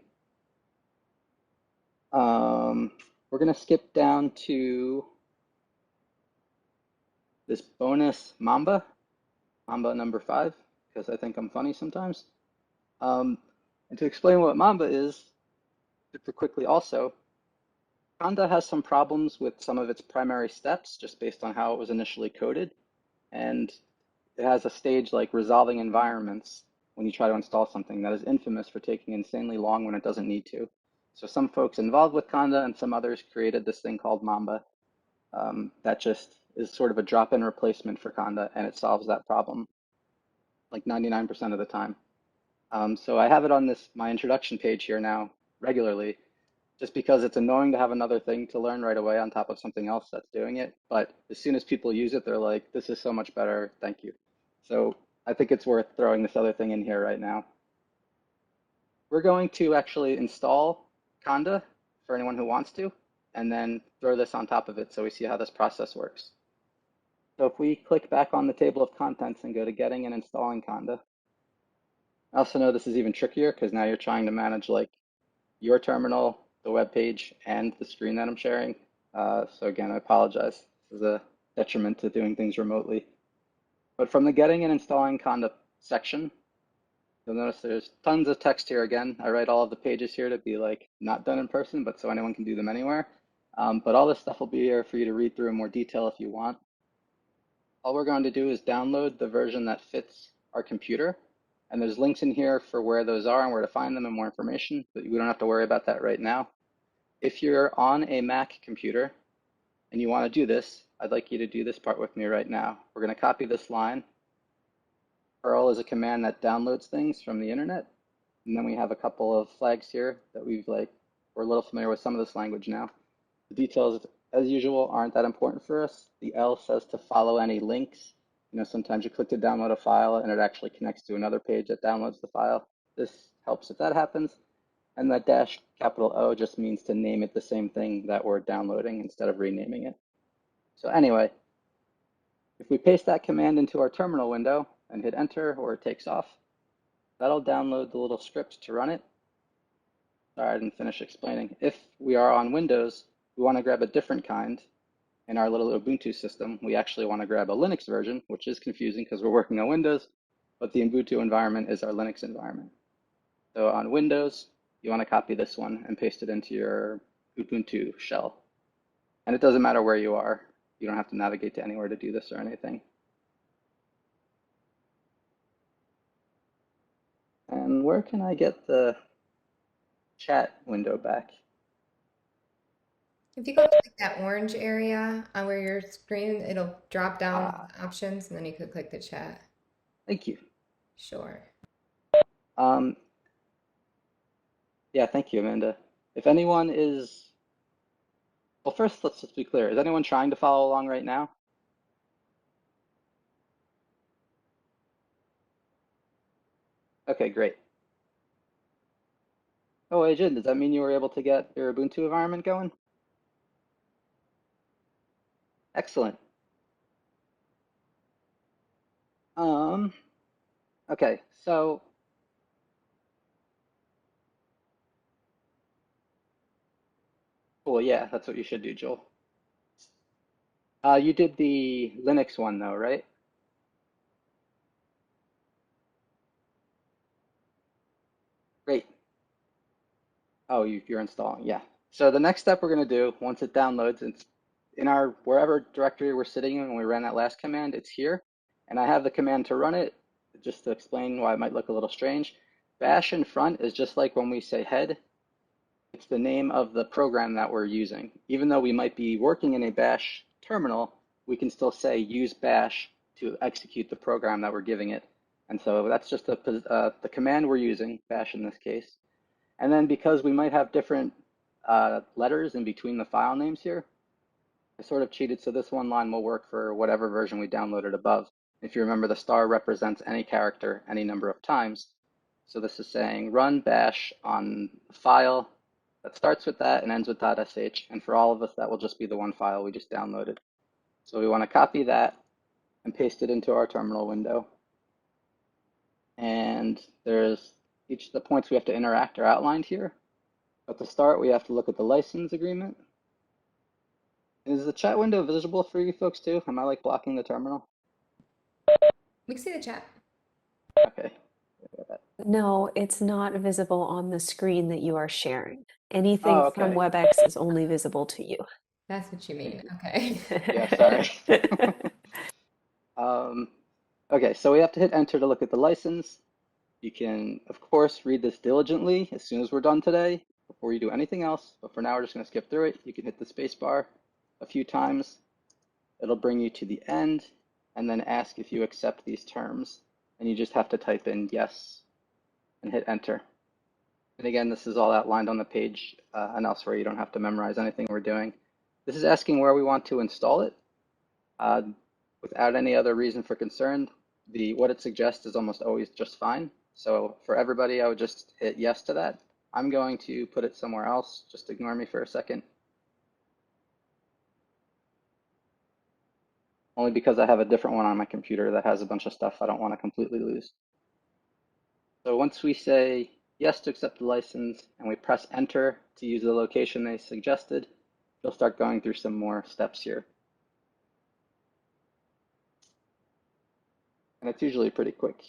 We're going to skip down to this bonus Mamba number 5, because I think I'm funny sometimes. And to explain what Mamba is, super quickly also, Conda has some problems with some of its primary steps just based on how it was initially coded. And it has a stage like resolving environments when you try to install something that is infamous for taking insanely long when it doesn't need to. So some folks involved with Conda and some others created this thing called Mamba that just is sort of a drop-in replacement for Conda, and it solves that problem like 99% of the time. So I have it on my introduction page here now regularly, just because it's annoying to have another thing to learn right away on top of something else that's doing it. But as soon as people use it, they're like, this is so much better, thank you. So I think it's worth throwing this other thing in here right now. We're going to actually install Conda for anyone who wants to, and then throw this on top of it so we see how this process works. So if we click back on the table of contents and go to getting and installing Conda, I also know this is even trickier because now you're trying to manage like your terminal, the web page, and the screen that I'm sharing. So again, I apologize. This is a detriment to doing things remotely. But from the getting and installing Conda section, you'll notice there's tons of text here again. I write all of the pages here to be like not done in person, but so anyone can do them anywhere. But all this stuff will be here for you to read through in more detail if you want. All we're going to do is download the version that fits our computer. And there's links in here for where those are and where to find them and more information, but we don't have to worry about that right now. If you're on a Mac computer and you want to do this, I'd like you to do this part with me right now. We're going to copy this line. Perl is a command that downloads things from the internet. And then we have a couple of flags here that we're a little familiar with some of this language now. The details, as usual, aren't that important for us. The L says to follow any links. You know, sometimes you click to download a file and it actually connects to another page that downloads the file. This helps if that happens. And that dash capital O just means to name it the same thing that we're downloading instead of renaming it. So anyway, if we paste that command into our terminal window and hit enter or it takes off, that'll download the little script to run it. Sorry, I didn't finish explaining. If we are on Windows, we want to grab a different kind. In our little Ubuntu system, we actually want to grab a Linux version, which is confusing because we're working on Windows, but the Ubuntu environment is our Linux environment. So on Windows, you want to copy this one and paste it into your Ubuntu shell. And it doesn't matter where you are. You don't have to navigate to anywhere to do this or anything. And where can I get the chat window back? If you go to like that orange area on where your screen, it'll drop down options, and then you could click the chat. Thank you. Sure. Yeah, thank you, Amanda. If anyone is, well, first let's just be clear. Is anyone trying to follow along right now? Okay, great. Oh, Ajin, does that mean you were able to get your Ubuntu environment going? Excellent. Okay, so cool, yeah, that's what you should do, Joel. You did the Linux one though, right? Great. Oh, you're installing, yeah. So the next step we're going to do, once it downloads, it's in our wherever directory we're sitting in when we ran that last command, it's here. And I have the command to run it, just to explain why it might look a little strange. Bash in front is just like when we say head, it's the name of the program that we're using. Even though we might be working in a bash terminal, we can still say use bash to execute the program that we're giving it. And so that's just the command we're using, bash in this case. And then because we might have different letters in between the file names here, I sort of cheated, so this one line will work for whatever version we downloaded above. If you remember, the star represents any character any number of times. So this is saying run bash on a file that starts with that and ends with .sh. And for all of us, that will just be the one file we just downloaded. So we want to copy that and paste it into our terminal window. And there's each of the points we have to interact are outlined here. At the start, we have to look at the license agreement. Is the chat window visible for you folks too? Am I like blocking the terminal? We can see the chat. Okay. No, it's not visible on the screen that you are sharing. Anything Oh, from okay. WebEx is only visible to you. That's what you mean. Okay. Yeah, sorry. Okay, so we have to hit enter to look at the license. You can, of course, read this diligently as soon as we're done today before you do anything else. But for now, we're just going to skip through it. You can hit the space bar a few times. It'll bring you to the end and then ask if you accept these terms. And you just have to type in yes and hit enter. And again, this is all outlined on the page and elsewhere. You don't have to memorize anything we're doing. This is asking where we want to install it. Without any other reason for concern, what it suggests is almost always just fine. So for everybody, I would just hit yes to that. I'm going to put it somewhere else. Just ignore me for a second. Only because I have a different one on my computer that has a bunch of stuff I don't want to completely lose. So once we say yes to accept the license and we press enter to use the location they suggested, you'll start going through some more steps here. And it's usually pretty quick.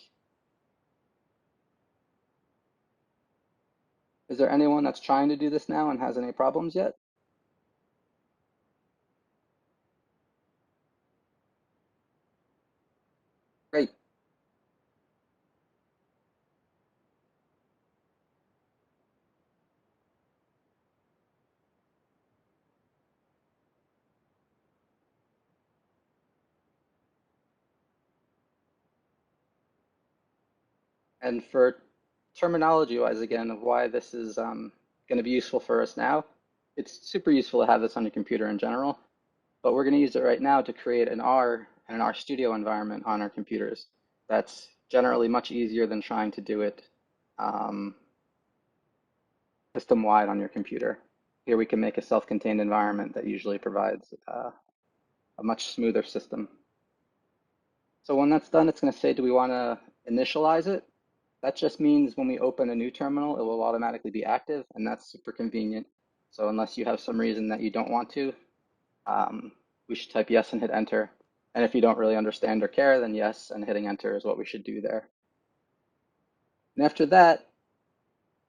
Is there anyone that's trying to do this now and has any problems yet? Great. And for terminology-wise, again, of why this is going to be useful for us now, it's super useful to have this on your computer in general, but we're going to use it right now to create an R and an RStudio environment on our computers. That's generally much easier than trying to do it system-wide on your computer. Here we can make a self-contained environment that usually provides a much smoother system. So when that's done, it's going to say, do we want to initialize it? That just means when we open a new terminal, it will automatically be active, and that's super convenient. So unless you have some reason that you don't want to, we should type yes and hit enter. And if you don't really understand or care, then yes and hitting enter is what we should do there. And after that,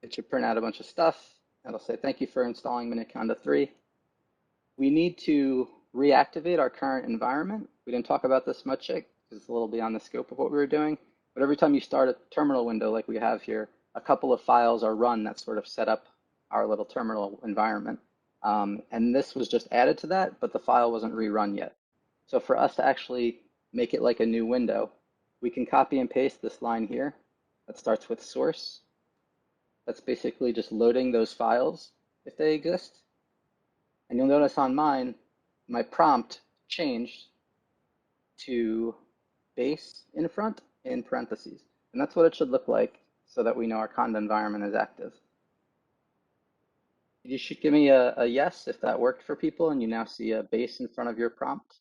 it should print out a bunch of stuff. It'll say, thank you for installing Conda 3. We need to reactivate our current environment. We didn't talk about this much yet, because it's a little beyond the scope of what we were doing. But every time you start a terminal window like we have here, a couple of files are run that sort of set up our little terminal environment. And this was just added to that, but the file wasn't rerun yet. So for us to actually make it like a new window, we can copy and paste this line here that starts with source. That's basically just loading those files if they exist. And you'll notice on mine, my prompt changed to base in front in parentheses. And that's what it should look like so that we know our Conda environment is active. You should give me a yes if that worked for people and you now see a base in front of your prompt.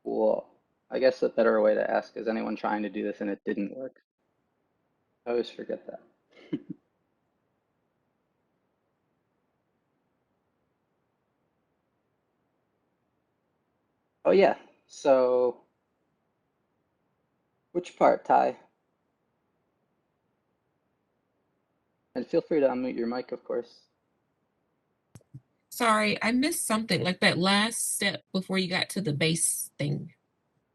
Cool. I guess a better way to ask, is anyone trying to do this and it didn't work? I always forget that. Oh yeah, so which part, Ty? And feel free to unmute your mic, of course. Sorry, I missed something, like that last step before you got to the base thing.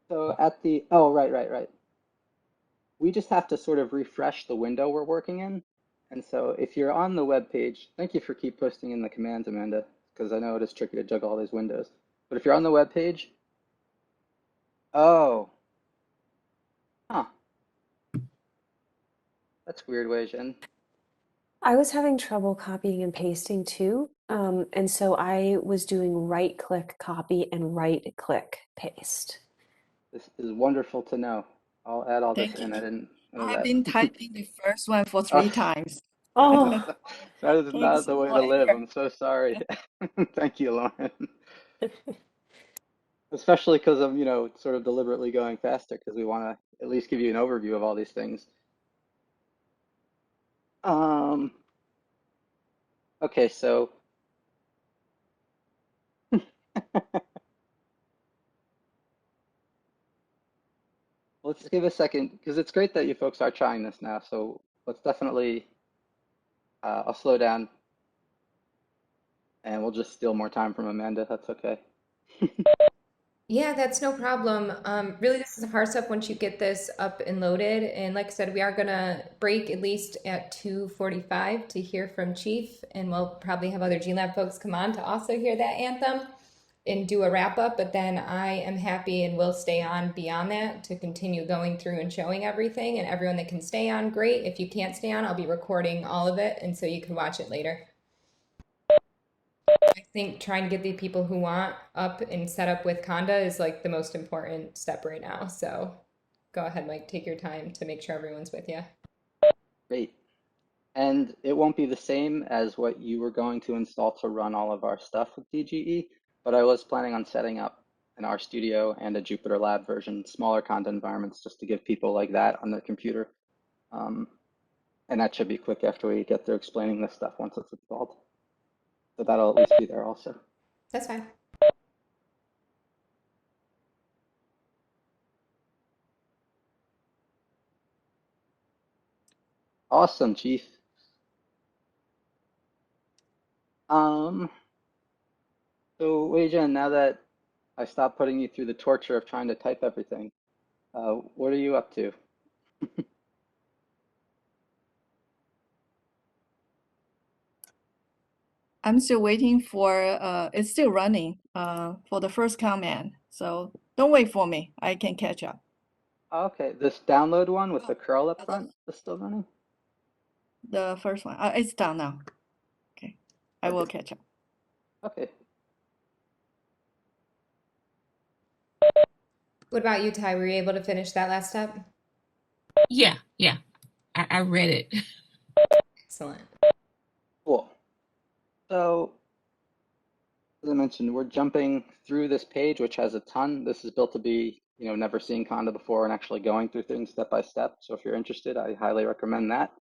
So at the, oh, right. We just have to sort of refresh the window we're working in. And so if you're on the web page, thank you for keep posting in the commands, Amanda, because I know it is tricky to juggle all these windows. But if you're on the web page, oh, huh, that's weird, Wei Jin. I was having trouble copying and pasting too. And so I was doing right click copy and right click paste. This is wonderful to know. I'll add all this Thank in. I you. didn't know I have that. been typing the first one for Oh, 3 times. Oh, that is not Thanks the way for to live. here. I'm so sorry. Thank you, Lauren. Especially because I'm, sort of deliberately going faster because we want to at least give you an overview of all these things. Okay, so let's give a second because it's great that you folks are trying this now. So let's definitely, I'll slow down and we'll just steal more time from Amanda. That's okay. Yeah, that's no problem. Really, this is a hard step once you get this up and loaded. And like I said, we are gonna break at least at 2:45 to hear from Chief, and we'll probably have other GeneLab folks come on to also hear that anthem and do a wrap up. But then I am happy and will stay on beyond that to continue going through and showing everything. And everyone that can stay on, great. If you can't stay on, I'll be recording all of it, and so you can watch it later. I think trying to get the people who want up and set up with Conda is like the most important step right now. So go ahead, Mike, take your time to make sure everyone's with you. Great. And it won't be the same as what you were going to install to run all of our stuff with DGE, but I was planning on setting up an RStudio and a Jupyter Lab version, smaller Conda environments, just to give people like that on their computer. And that should be quick after we get through explaining this stuff once it's installed. So that'll at least be there also. That's fine. Awesome, Chief. So Wei Jin, now that I stopped putting you through the torture of trying to type everything, what are you up to? I'm still waiting for it's still running for the first command. So don't wait for me. I can catch up. Okay, this download one with the curl up the- front is still running? The first one. It's done now. Okay. I will Okay. catch up. Okay. What about you, Ty? Were you able to finish that last step? Yeah, I read it. Excellent. Cool. So, as I mentioned, we're jumping through this page, which has a ton. This is built to be, never seeing Conda before and actually going through things step by step. So if you're interested, I highly recommend that.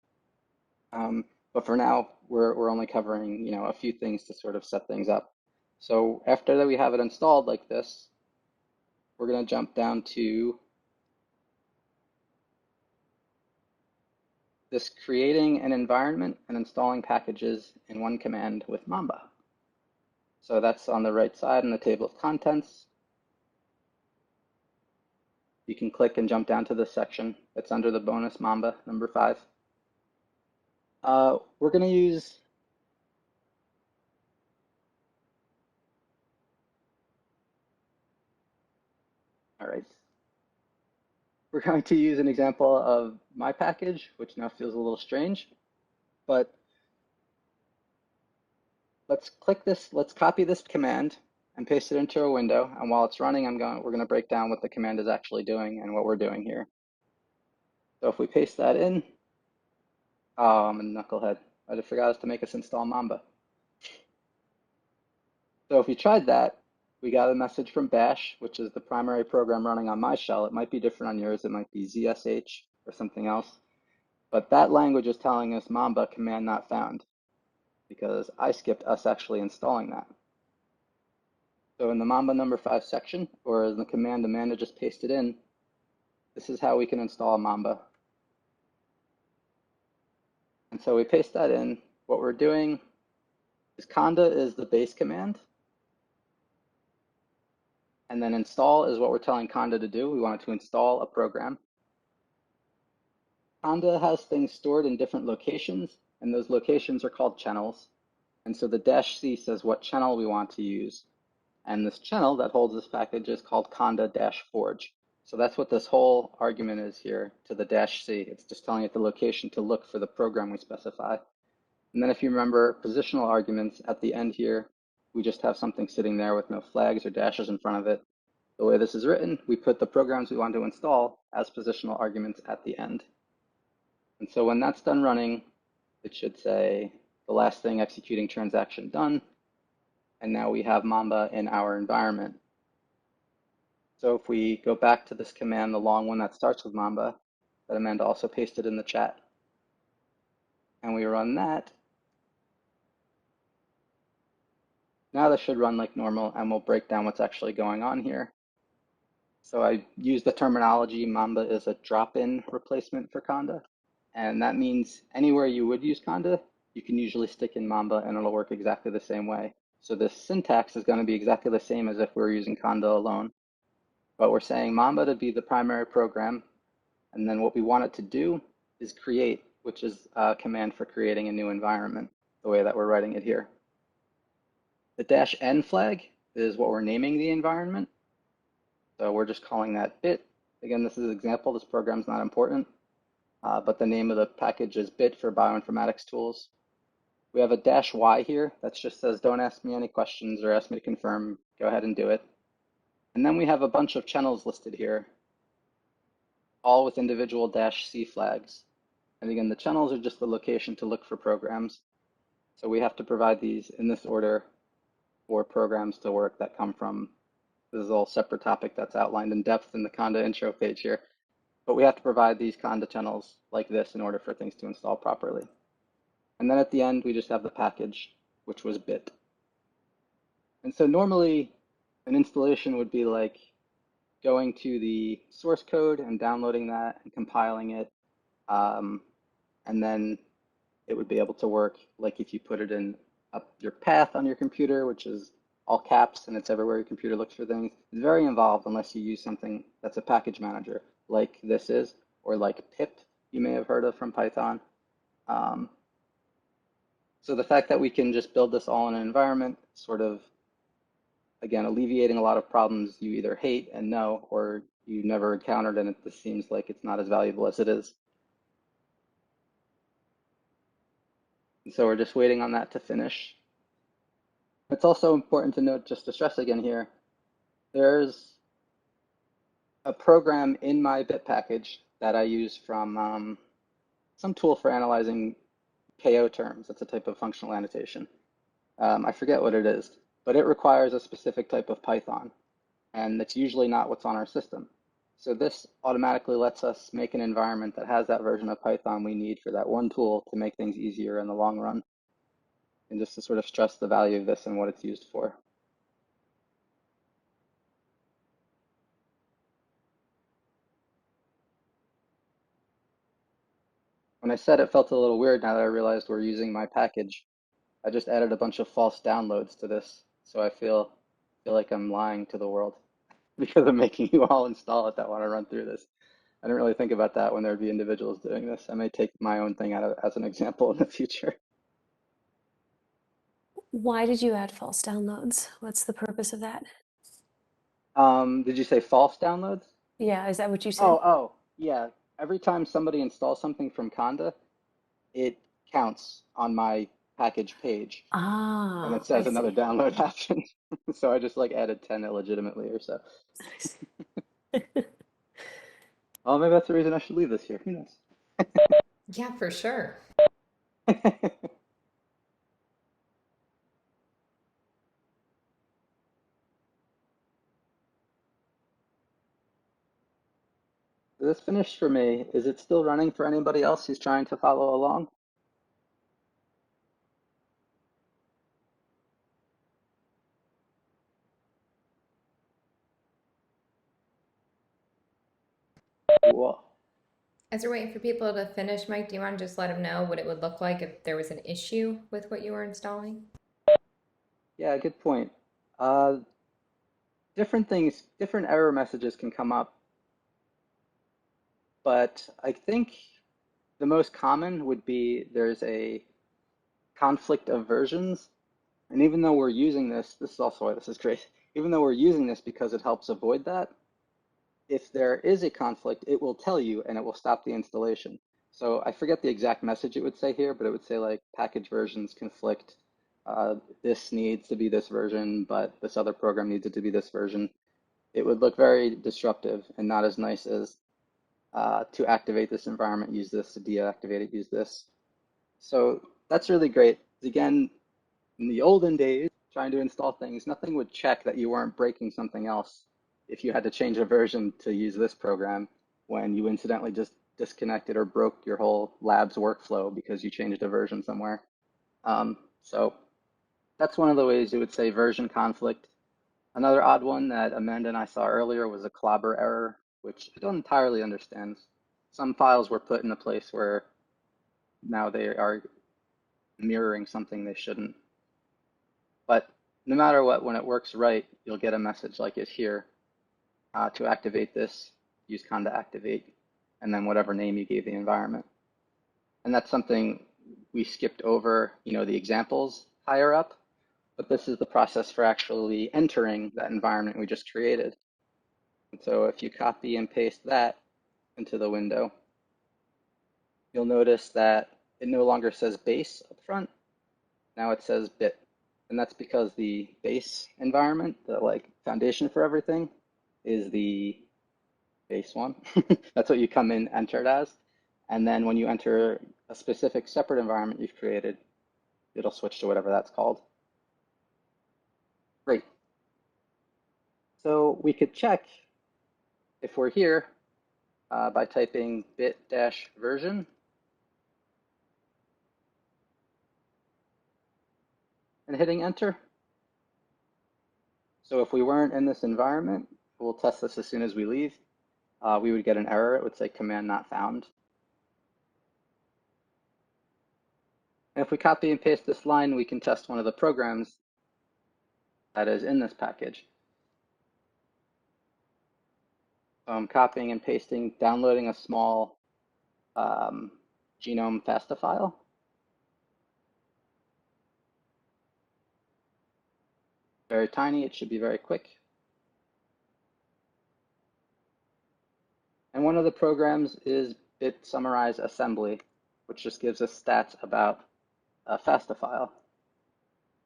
But for now, we're only covering, a few things to sort of set things up. So after that we have it installed like this, we're going to jump down to this creating an environment and installing packages in one command with Mamba. So that's on the right side in the table of contents. You can click and jump down to this section. It's under the bonus Mamba, number 5. We're going to use all right. We're going to use an example of my package, which now feels a little strange, but let's click this, let's copy this command and paste it into a window. And while it's running, we're going to break down what the command is actually doing and what we're doing here. So if we paste that in, oh, I'm a knucklehead. I just forgot us to make us install Mamba. So if we tried that, we got a message from bash, which is the primary program running on my shell. It might be different on yours. It might be ZSH or something else. But that language is telling us Mamba command not found, because I skipped us actually installing that. So in the Mamba number 5 section, or in the command Amanda just pasted in, this is how we can install Mamba. And so we paste that in. What we're doing is Conda is the base command. And then install is what we're telling Conda to do. We want it to install a program. Conda has things stored in different locations, and those locations are called channels. And so the -c says what channel we want to use. And this channel that holds this package is called conda-forge. So that's what this whole argument is here to the -c. It's just telling it the location to look for the program we specify. And then if you remember positional arguments at the end here, we just have something sitting there with no flags or dashes in front of it. The way this is written, we put the programs we want to install as positional arguments at the end. And so when that's done running, it should say the last thing executing transaction done. And now we have Mamba in our environment. So if we go back to this command, the long one that starts with Mamba, that Amanda also pasted in the chat, and we run that, now this should run like normal, and we'll break down what's actually going on here. So I use the terminology, Mamba is a drop-in replacement for Conda. And that means anywhere you would use Conda, you can usually stick in Mamba and it'll work exactly the same way. So this syntax is going to be exactly the same as if we were using Conda alone. But we're saying Mamba to be the primary program. And then what we want it to do is create, which is a command for creating a new environment, the way that we're writing it here. The -n flag is what we're naming the environment. So we're just calling that bit. Again, this is an example. This program's not important, but the name of the package is bit for bioinformatics tools. We have a -y here that just says, don't ask me any questions or ask me to confirm. Go ahead and do it. And then we have a bunch of channels listed here, all with individual -c flags. And again, the channels are just the location to look for programs. So we have to provide these in this order for programs to work that come from. This is a whole separate topic that's outlined in depth in the Conda intro page here. But we have to provide these Conda channels like this in order for things to install properly. And then at the end, we just have the package, which was bit. And so normally an installation would be like going to the source code and downloading that and compiling it. And then it would be able to work like if you put it in your path on your computer, which is all caps and it's everywhere your computer looks for things. It's very involved unless you use something that's a package manager like this is, or like pip you may have heard of from Python. So the fact that we can just build this all in an environment, sort of, again, alleviating a lot of problems you either hate and know, or you never encountered, and it just seems like it's not as valuable as it is. And so we're just waiting on that to finish. It's also important to note, just to stress again here, there's a program in my bit package that I use from some tool for analyzing KO terms. It's a type of functional annotation. I forget what it is, but it requires a specific type of Python, and that's usually not what's on our system. So this automatically lets us make an environment that has that version of Python we need for that one tool to make things easier in the long run. And just to sort of stress the value of this and what it's used for. When I said it felt a little weird now that I realized we're using my package, I just added a bunch of false downloads to this. So I feel like I'm lying to the world because I'm making you all install it that want to run through this. I didn't really think about that when there'd be individuals doing this. I may take my own thing out as an example in the future. Why did you add false downloads? What's the purpose of that? Did you say false downloads? Yeah, is that what you said? Oh, yeah. Every time somebody installs something from Conda, it counts on my package page, and Ah, it I says another see. download option. So I just like added 10 illegitimately or so. Oh, maybe that's the reason I should leave this here. Who knows? Yeah, for sure. This finished for me. Is it still running for anybody else who's trying to follow along? Cool. As we're waiting for people to finish, Mike, do you want to just let them know what it would look like if there was an issue with what you were installing? Yeah, good point. Uh, different things, different error messages can come up, but I think the most common would be there's a conflict of versions. And even though we're using this is also why this is great. Even though we're using this because it helps avoid that, if there is a conflict, it will tell you and it will stop the installation. So I forget the exact message it would say here, but it would say like package versions conflict. This needs to be this version, but this other program needs it to be this version. It would look very disruptive and not as nice as to activate this environment, use this, to deactivate it, use this. So that's really great. Again, in the olden days, trying to install things, nothing would check that you weren't breaking something else if you had to change a version to use this program when you incidentally just disconnected or broke your whole lab's workflow because you changed a version somewhere. So that's one of the ways you would say version conflict. Another odd one that Amanda and I saw earlier was a Clobber error, which I don't entirely understand. Some files were put in a place where now they are mirroring something they shouldn't. But no matter what, when it works right, you'll get a message like it here. To activate this, use Conda activate, and then whatever name you gave the environment. And that's something we skipped over, the examples higher up, but this is the process for actually entering that environment we just created. And so if you copy and paste that into the window, you'll notice that it no longer says base up front. Now it says bit. And that's because the base environment, the foundation for everything, is the base one. That's what you come in entered as. And then when you enter a specific separate environment you've created, it'll switch to whatever that's called. Great. So we could check if we're here by typing bit-version. And hitting enter. So if we weren't in this environment, we'll test this as soon as we leave. We would get an error. It would say command not found. And if we copy and paste this line, we can test one of the programs that is in this package. So I'm copying and pasting, downloading a small genome FASTA file. Very tiny, it should be very quick. And one of the programs is bit summarize assembly, which just gives us stats about a FASTA file.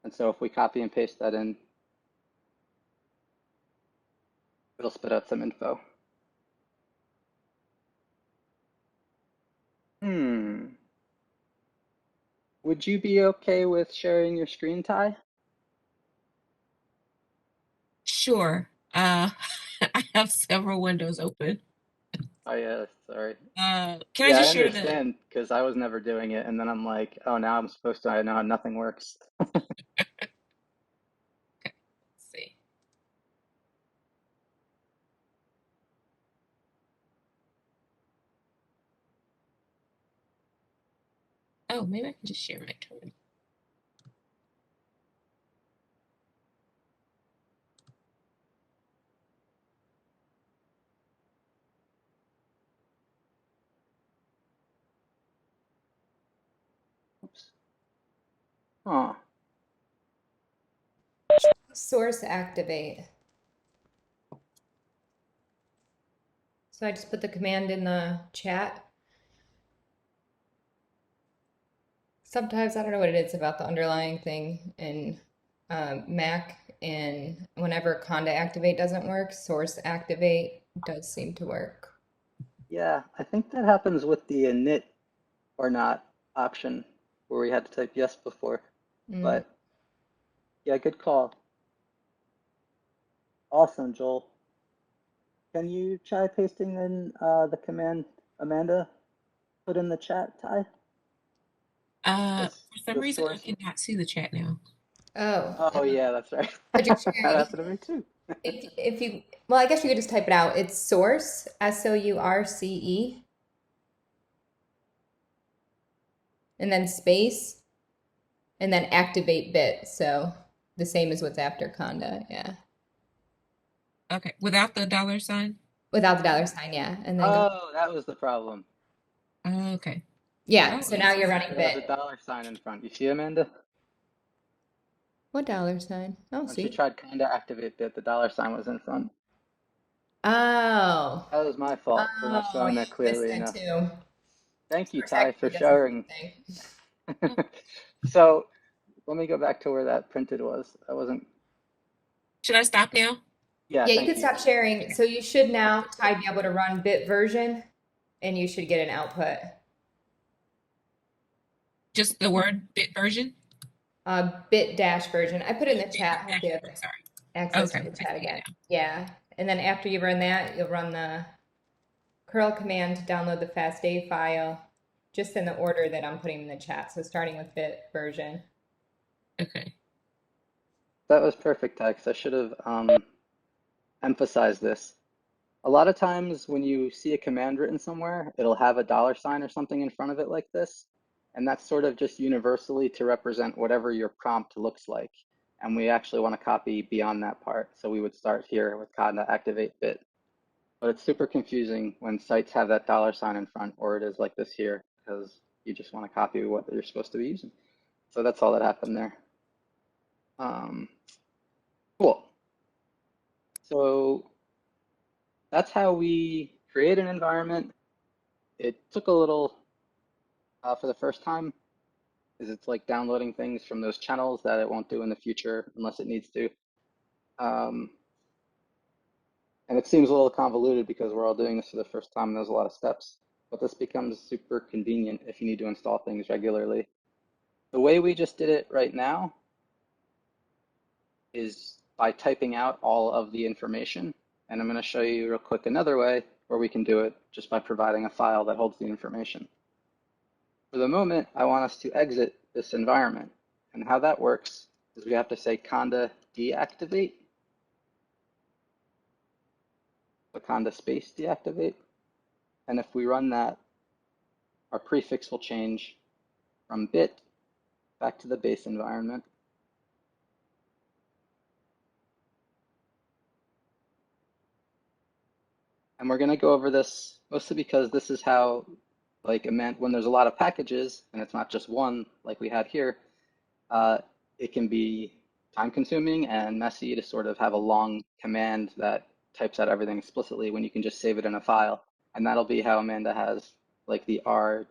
And so if we copy and paste that in, it'll spit out some info. Would you be okay with sharing your screen, Ty? Sure. I have several windows open. Oh yeah, sorry. Can I Yeah, I just share the? understand because I was never doing it, and then I'm like, oh, now I'm supposed to. I know how nothing works. Okay, let's see. Oh, maybe I can just share my terminal. Oops. Huh. Source activate. So I just put the command in the chat. Sometimes I don't know what it is about the underlying thing in Mac, and whenever Conda activate doesn't work, source activate does seem to work. Yeah, I think that happens with the init or not option where we had to type yes before. Mm. But yeah, good call. Awesome, Joel. Can you try pasting in the command Amanda put in the chat, Ty? For This, some the reason, I source. cannot see the chat now. Oh, Oh yeah, that's right. but you're That sharing. happened to me too. If you, well, I guess you could just type it out. It's source, SOURCE, and then space, and then activate bit. So the same as what's after Conda, yeah. Okay, without the $sign. Without the $sign, yeah. And then go, Oh, that was the problem. Okay. yeah. Oh, So now you're running It has a bit. $sign in front. You see, Amanda? What $sign? Oh, When she see. tried kind of activate bit, the $sign was in front. Oh. That was my fault for not Oh, showing yeah, that you missed clearly that enough. too. Thank you, Source Ty, for activate doesn't do sharing. anything. So let me go back to where that printed was. I wasn't. Should I stop now? Yeah, Yeah, you thank can you. stop sharing. So you should now, Ty, be able to run bit version, and you should get an output. Just the word bit version? Bit dash version. I put it in the chat. Hope you have Sorry. access to Okay, the I chat see it again. now. Yeah. And then after you run that, you'll run the curl command to download the FASTA file, just in the order that I'm putting in the chat. So starting with bit version. Okay. That was perfect, Ty, because I should have emphasized this. A lot of times when you see a command written somewhere, it'll have a $sign or something in front of it like this. And that's sort of just universally to represent whatever your prompt looks like. And we actually want to copy beyond that part. So we would start here with Conda activate bit. But it's super confusing when sites have that $sign in front, or it is like this here, because you just want to copy what you're supposed to be using. So that's all that happened there. Cool. So that's how we create an environment. It took a little for the first time, is it's like downloading things from those channels that it won't do in the future unless it needs to. And it seems a little convoluted because we're all doing this for the first time and there's a lot of steps, but this becomes super convenient if you need to install things regularly. The way we just did it right now is by typing out all of the information. And I'm going to show you real quick another way where we can do it just by providing a file that holds the information. For the moment, I want us to exit this environment. And how that works is we have to say conda deactivate, the conda space deactivate. And if we run that, our prefix will change from bit back to the base environment. And we're going to go over this mostly because this is how, like, when there's a lot of packages and it's not just one like we had here, it can be time consuming and messy to sort of have a long command that types out everything explicitly when you can just save it in a file. And that'll be how Amanda has like the R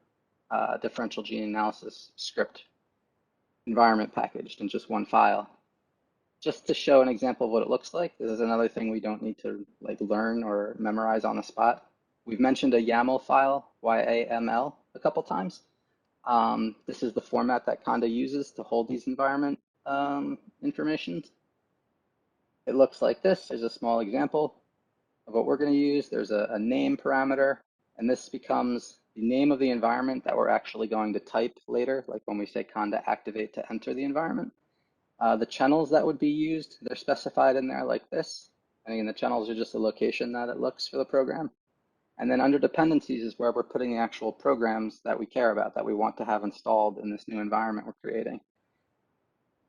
differential gene analysis script environment packaged in just one file. Just to show an example of what it looks like, this is another thing we don't need to like learn or memorize on the spot. We've mentioned a YAML file, YAML, a couple times. This is the format that Conda uses to hold these environment information. It looks like this. There's a small example of what we're going to use. There's a name parameter, and this becomes the name of the environment that we're actually going to type later, like when we say Conda activate to enter the environment. The channels that would be used, they're specified in there like this. And again, the channels are just a location that it looks for the program. And then under dependencies is where we're putting the actual programs that we care about, that we want to have installed in this new environment we're creating.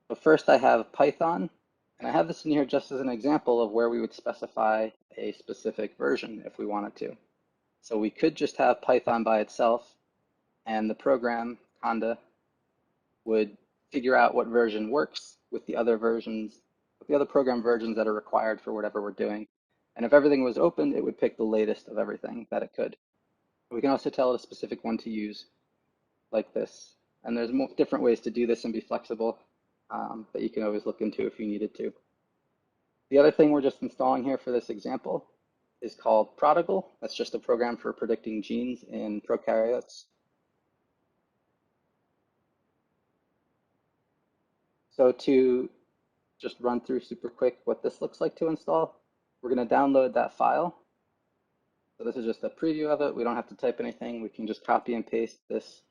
So first I have Python, and I have this in here just as an example of where we would specify a specific version if we wanted to. So we could just have Python by itself, and the program, Conda, would figure out what version works with the other versions, with the other program versions that are required for whatever we're doing. And if everything was open, it would pick the latest of everything that it could. We can also tell it a specific one to use, like this. And there's different ways to do this and be flexible that you can always look into if you needed to. The other thing we're just installing here for this example is called Prodigal. That's just a program for predicting genes in prokaryotes. So to just run through super quick what this looks like to install, we're going to download that file. So this is just a preview of it. We don't have to type anything. We can just copy and paste this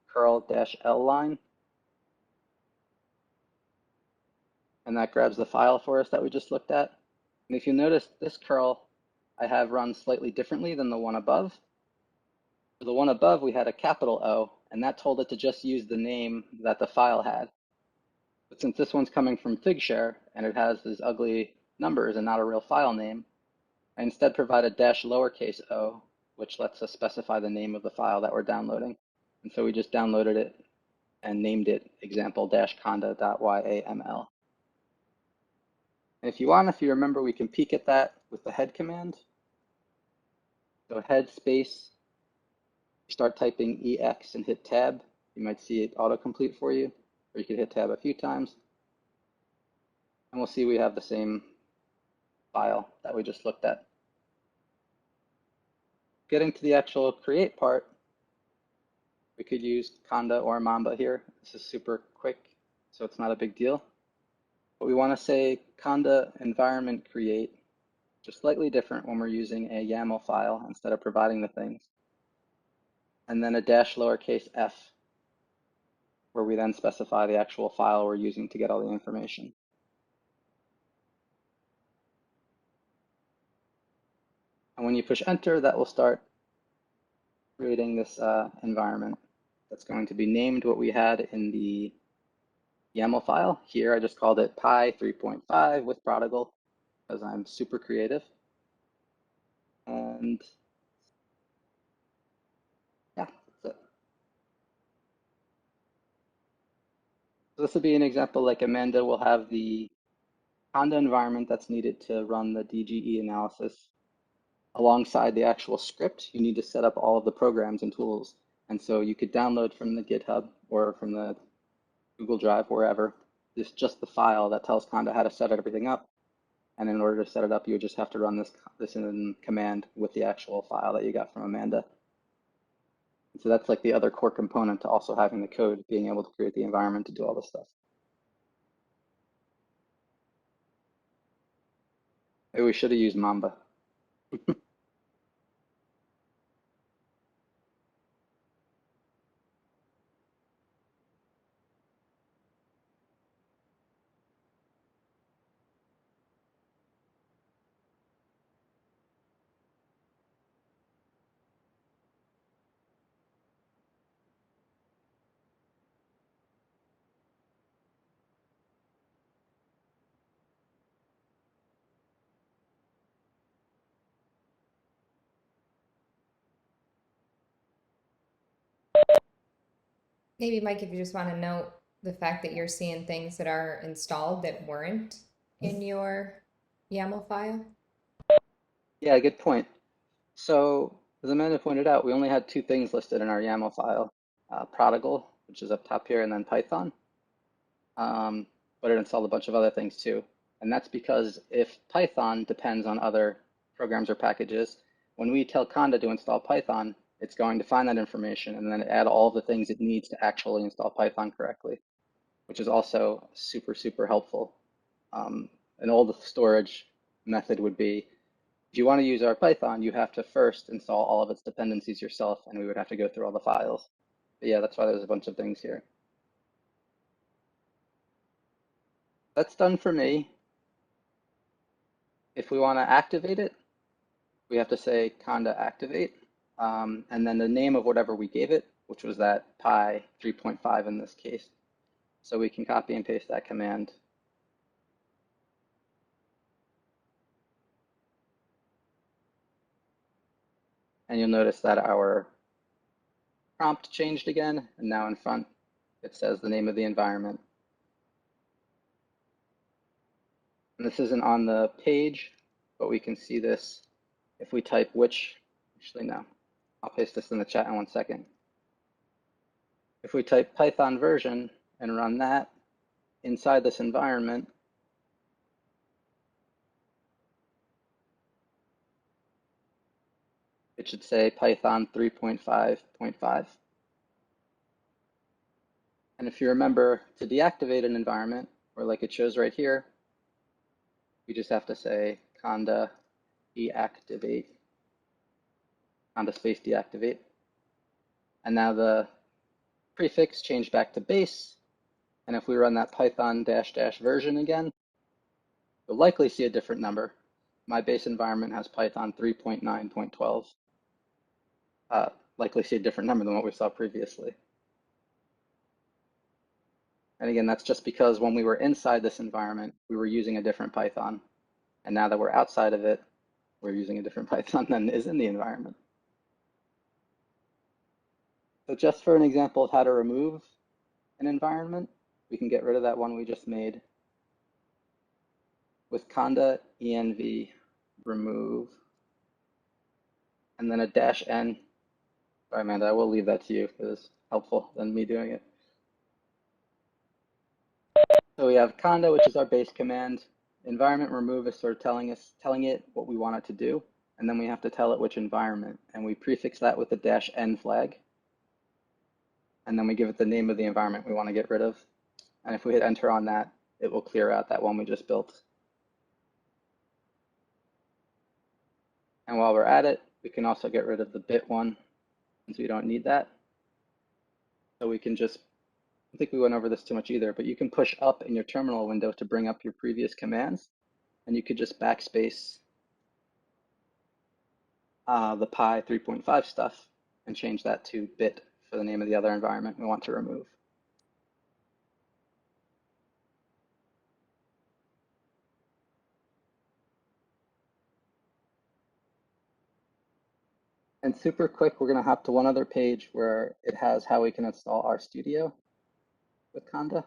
curl-l line. And that grabs the file for us that we just looked at. And if you notice, this curl I have run slightly differently than the one above. For the one above, we had a capital O, and that told it to just use the name that the file had. But since this one's coming from Figshare, and it has these ugly numbers and not a real file name, I instead provided -lowercase o, which lets us specify the name of the file that we're downloading. And so we just downloaded it and named it example-conda.yaml. And if you remember, we can peek at that with the head command. So head space, start typing EX and hit tab. You might see it autocomplete for you, or you could hit tab a few times. And we'll see we have the same file that we just looked at. Getting to the actual create part, we could use Conda or Mamba here. This is super quick, so it's not a big deal. But we want to say Conda environment create, just slightly different when we're using a YAML file instead of providing the things. And then a -lowercase f, where we then specify the actual file we're using to get all the information. And when you push enter, that will start creating this environment that's going to be named what we had in the YAML file. Here I just called it pi 3.5 with Prodigal because I'm super creative. And yeah, that's it. So this will be an example like Amanda will have the Conda environment that's needed to run the DGE analysis. Alongside the actual script, you need to set up all of the programs and tools. And so you could download from the GitHub or from the Google Drive, wherever. It's just the file that tells Conda how to set everything up. And in order to set it up, you would just have to run this in command with the actual file that you got from Amanda. And so that's like the other core component to also having the code, being able to create the environment to do all this stuff. Maybe we should have used Mamba. Maybe Mike, if you just want to note the fact that you're seeing things that are installed that weren't in your YAML file. Yeah, good point. So as Amanda pointed out, we only had two things listed in our YAML file, Prodigal, which is up top here, and then Python. But it installed a bunch of other things too. And that's because if Python depends on other programs or packages, when we tell Conda to install Python, it's going to find that information and then add all the things it needs to actually install Python correctly, which is also super, super helpful. An old storage method would be, if you want to use our Python, you have to first install all of its dependencies yourself, and we would have to go through all the files. But yeah, that's why there's a bunch of things here. That's done for me. If we want to activate it, we have to say Conda activate, and then the name of whatever we gave it, which was that pi 3.5 in this case. So we can copy and paste that command. And you'll notice that our prompt changed again, and now in front it says the name of the environment. And this isn't on the page, but we can see this if we type which, actually no, I'll paste this in the chat in 1 second. if we type Python version and run that inside this environment, it should say Python 3.5.5. And if you remember, to deactivate an environment, or like it shows right here, we just have to say Conda deactivate, Conda space deactivate. And now the prefix changed back to base. And if we run that Python -- version again, you'll likely see a different number. My base environment has Python 3.9.12. Likely see a different number than what we saw previously. And again, that's just because when we were inside this environment, we were using a different Python. And now that we're outside of it, we're using a different Python than is in the environment. So just for an example of how to remove an environment, we can get rid of that one we just made with Conda env remove, and then a -n. Sorry, Amanda, I will leave that to you because it's helpful than me doing it. So we have Conda, which is our base command. Environment remove is sort of telling it what we want it to do, and then we have to tell it which environment, and we prefix that with the -n flag, and then we give it the name of the environment we want to get rid of. And if we hit enter on that, it will clear out that one we just built. And while we're at it, we can also get rid of the bit one, since we don't need that. So we can just, I think we went over this too much either, but you can push up in your terminal window to bring up your previous commands, and you could just backspace the pi 3.5 stuff and change that to bit for the name of the other environment we want to remove. And super quick, we're going to hop to one other page where it has how we can install RStudio with Conda.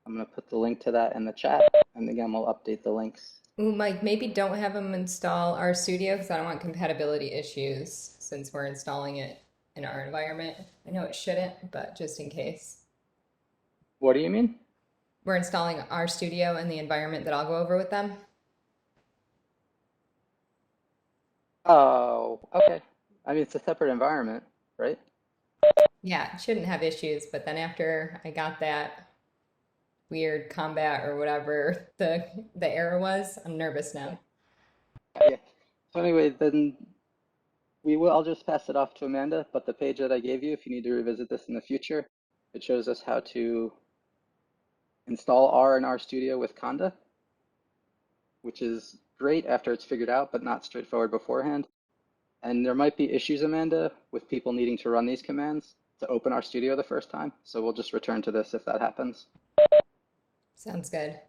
I'm going to put the link to that in the chat, and again, we'll update the links. Ooh, Mike, maybe don't have them install RStudio because I don't want compatibility issues since we're installing it in our environment. I know it shouldn't, but just in case. What do you mean? We're installing RStudio in the environment that I'll go over with them. Oh, okay. I mean, it's a separate environment, right? Yeah, it shouldn't have issues, but then after I got that weird combat or whatever the error was, I'm nervous now. Yeah. So anyway, then I'll just pass it off to Amanda, but the page that I gave you, if you need to revisit this in the future, it shows us how to install R in RStudio with Conda, which is great after it's figured out, but not straightforward beforehand. And there might be issues, Amanda, with people needing to run these commands to open RStudio the first time. So we'll just return to this if that happens. Sounds good.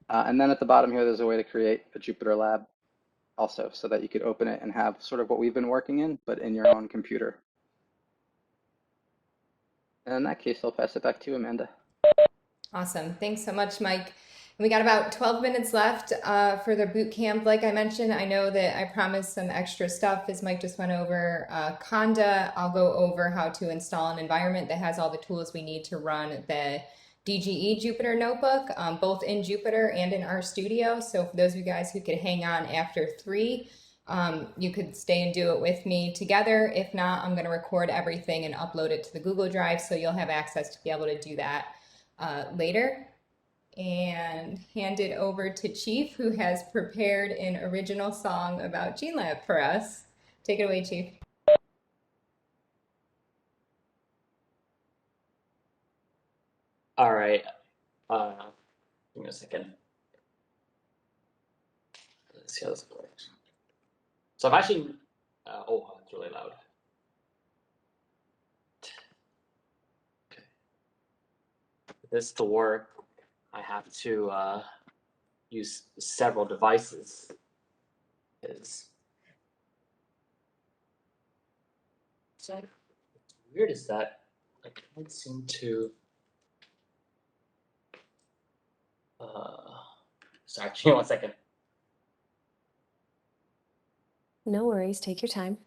And then at the bottom here, there's a way to create a Jupyter Lab also, so that you could open it and have sort of what we've been working in, but in your own computer. And in that case, I'll pass it back to you, Amanda. Awesome. Thanks so much, Mike. We got about 12 minutes left for the boot camp. Like I mentioned, I know that I promised some extra stuff as Mike just went over Conda. I'll go over how to install an environment that has all the tools we need to run the DGE Jupyter Notebook, both in Jupyter and in RStudio. So for those of you guys who could hang on after 3, you could stay and do it with me together. If not, I'm going to record everything and upload it to the Google Drive, so you'll have access to be able to do that later. And hand it over to Chief, who has prepared an original song about GeneLab for us. Take it away, Chief. All right. Give me a second. Let's see how this works. So I'm actually, oh, it's really loud. Okay. For this to work, I have to use several devices. It's weird is that I can't seem to. Sorry, give me 1 second. No worries. Take your time.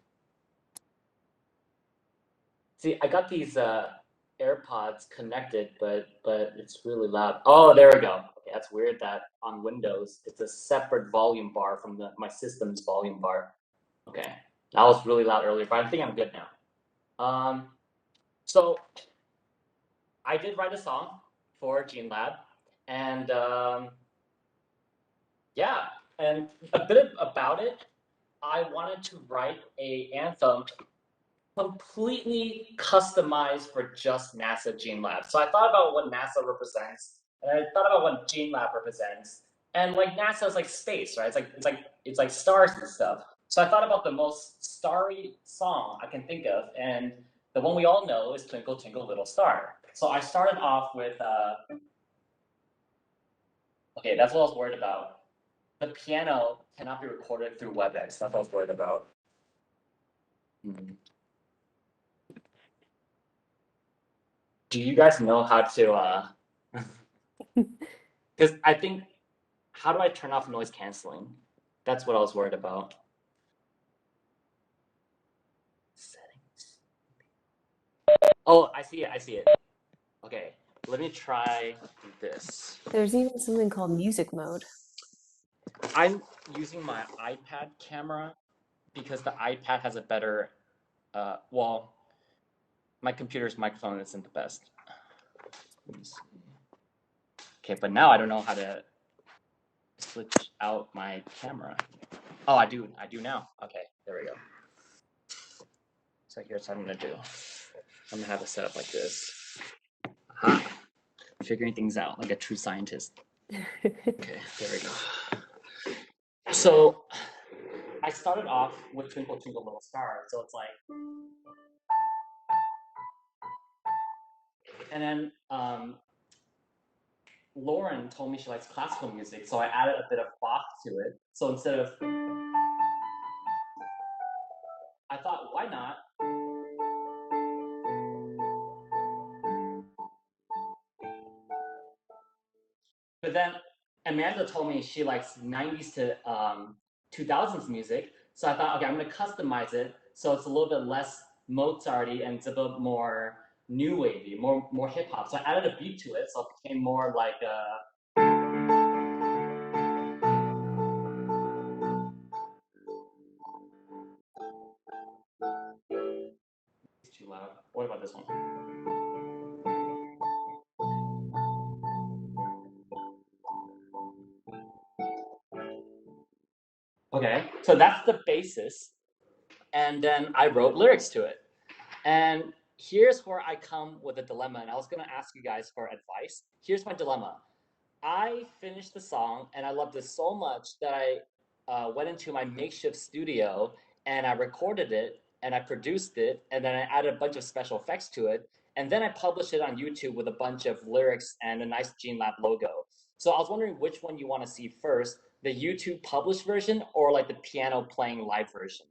See, I got these AirPods connected, but it's really loud. Oh, there we go. Okay, that's weird that on Windows it's a separate volume bar from my system's volume bar. Okay, that was really loud earlier, but I think I'm good now. So I did write a song for GeneLab, and yeah, and a bit about it. I wanted to write a anthem completely customized for just NASA GeneLab. So I thought about what NASA represents, and I thought about what GeneLab represents, and like NASA is like space, right? It's like stars and stuff. So I thought about the most starry song I can think of, and the one we all know is Twinkle Twinkle Little Star. So I started off with okay, that's what I was worried about. The piano cannot be recorded through WebEx. That's what I was worried about. Do you guys know how to because I think, how do I turn off noise canceling? That's what I was worried about. Settings. Oh, I see it. Okay, let me try this. There's even something called music mode. I'm using my iPad camera because the iPad has a better, well, my computer's microphone isn't the best. Let me see. Okay, but now I don't know how to switch out my camera. Oh, I do now. Okay, there we go. So here's what I'm gonna do. I'm gonna have it set up like this. Aha. Figuring things out like a true scientist. Okay, there we go. So I started off with Twinkle Twinkle Little Star. So it's like, and then Lauren told me she likes classical music, so I added a bit of Bach to it. So instead of, I thought, why not? But then Amanda told me she likes 90s to 2000s music. So I thought, okay, I'm going to customize it so it's a little bit less Mozarty and it's a bit more new wavy, more hip hop. So I added a beat to it, so it became more like it's too loud. What about this one? Okay, so that's the basis. And then I wrote lyrics to it. And here's where I come with a dilemma. And I was going to ask you guys for advice. Here's my dilemma. I finished the song and I loved it so much that I went into my makeshift studio and I recorded it and I produced it and then I added a bunch of special effects to it. And then I published it on YouTube with a bunch of lyrics and a nice GeneLab logo. So I was wondering which one you want to see first, the YouTube published version or like the piano playing live version?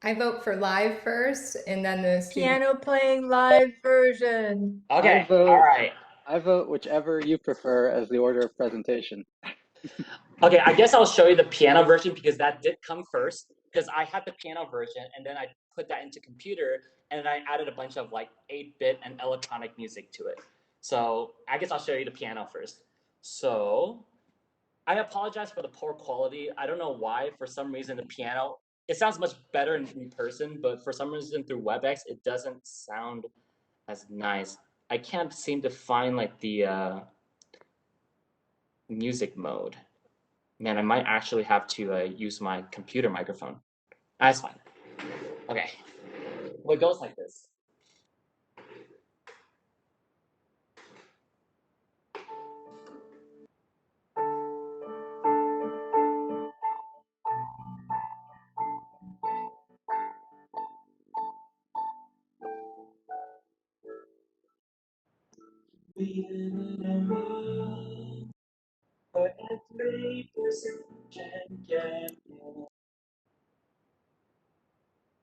I vote for live first, and then the Piano playing live version. Okay, all right. I vote whichever you prefer as the order of presentation. Okay, I guess I'll show you the piano version because that did come first. Because I had the piano version and then I put that into computer and I added a bunch of like 8-bit and electronic music to it. So I guess I'll show you the piano first. So I apologize for the poor quality. I don't know why. For some reason, the piano, it sounds much better in person, but for some reason through WebEx, it doesn't sound as nice. I can't seem to find like the music mode. Man, I might actually have to use my computer microphone. That's fine. Okay. Well, it goes like this. We live in a world where every person can get more.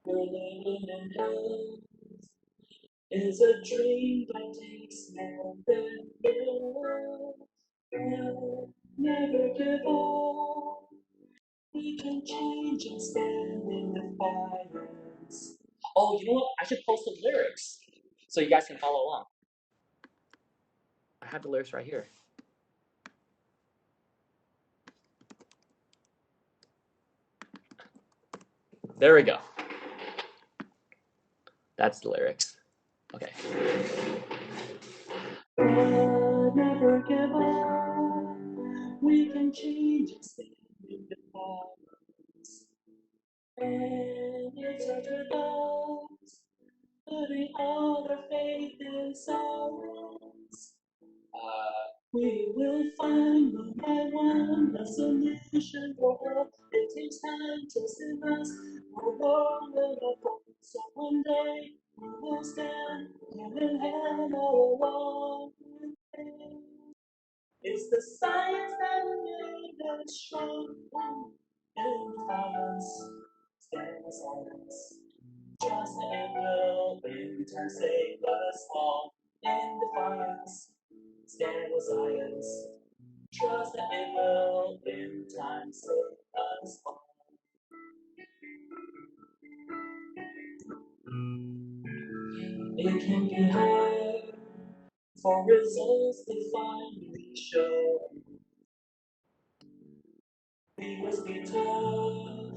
We're living in hell is a dream that takes more than yours. We'll never give up. We can change and stand in defiance. Oh, you know what? I should post the lyrics so you guys can follow along. I have the lyrics right here. There we go. That's the lyrics. Okay. Never give up. We can change it, stand in the past. And it's under those, putting all their faith in silence. We will find one by one a solution for all. It takes time, trust in us. Our world will not fall. So one day we will stand hand in hand all along. It's the science that made us strong. In defiance, stand with silence. Trust that it will in time save us all. In defiance, stand with science. Trust that it will in time save us all. It can be hard for results to finally show. We must be tough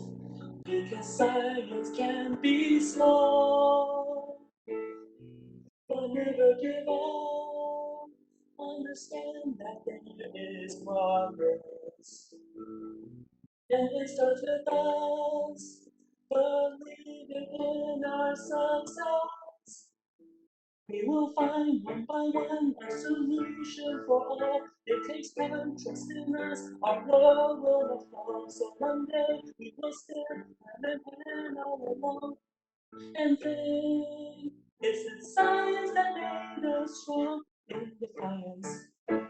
because science can be slow. But never give up. Understand that there is progress. And it starts with us, believing in our success. We will find one by one a solution for all. It takes time, trust in us, our world will not fall. So one day we will stand hand in hand all along. And then it's the science that made us strong. In defiance,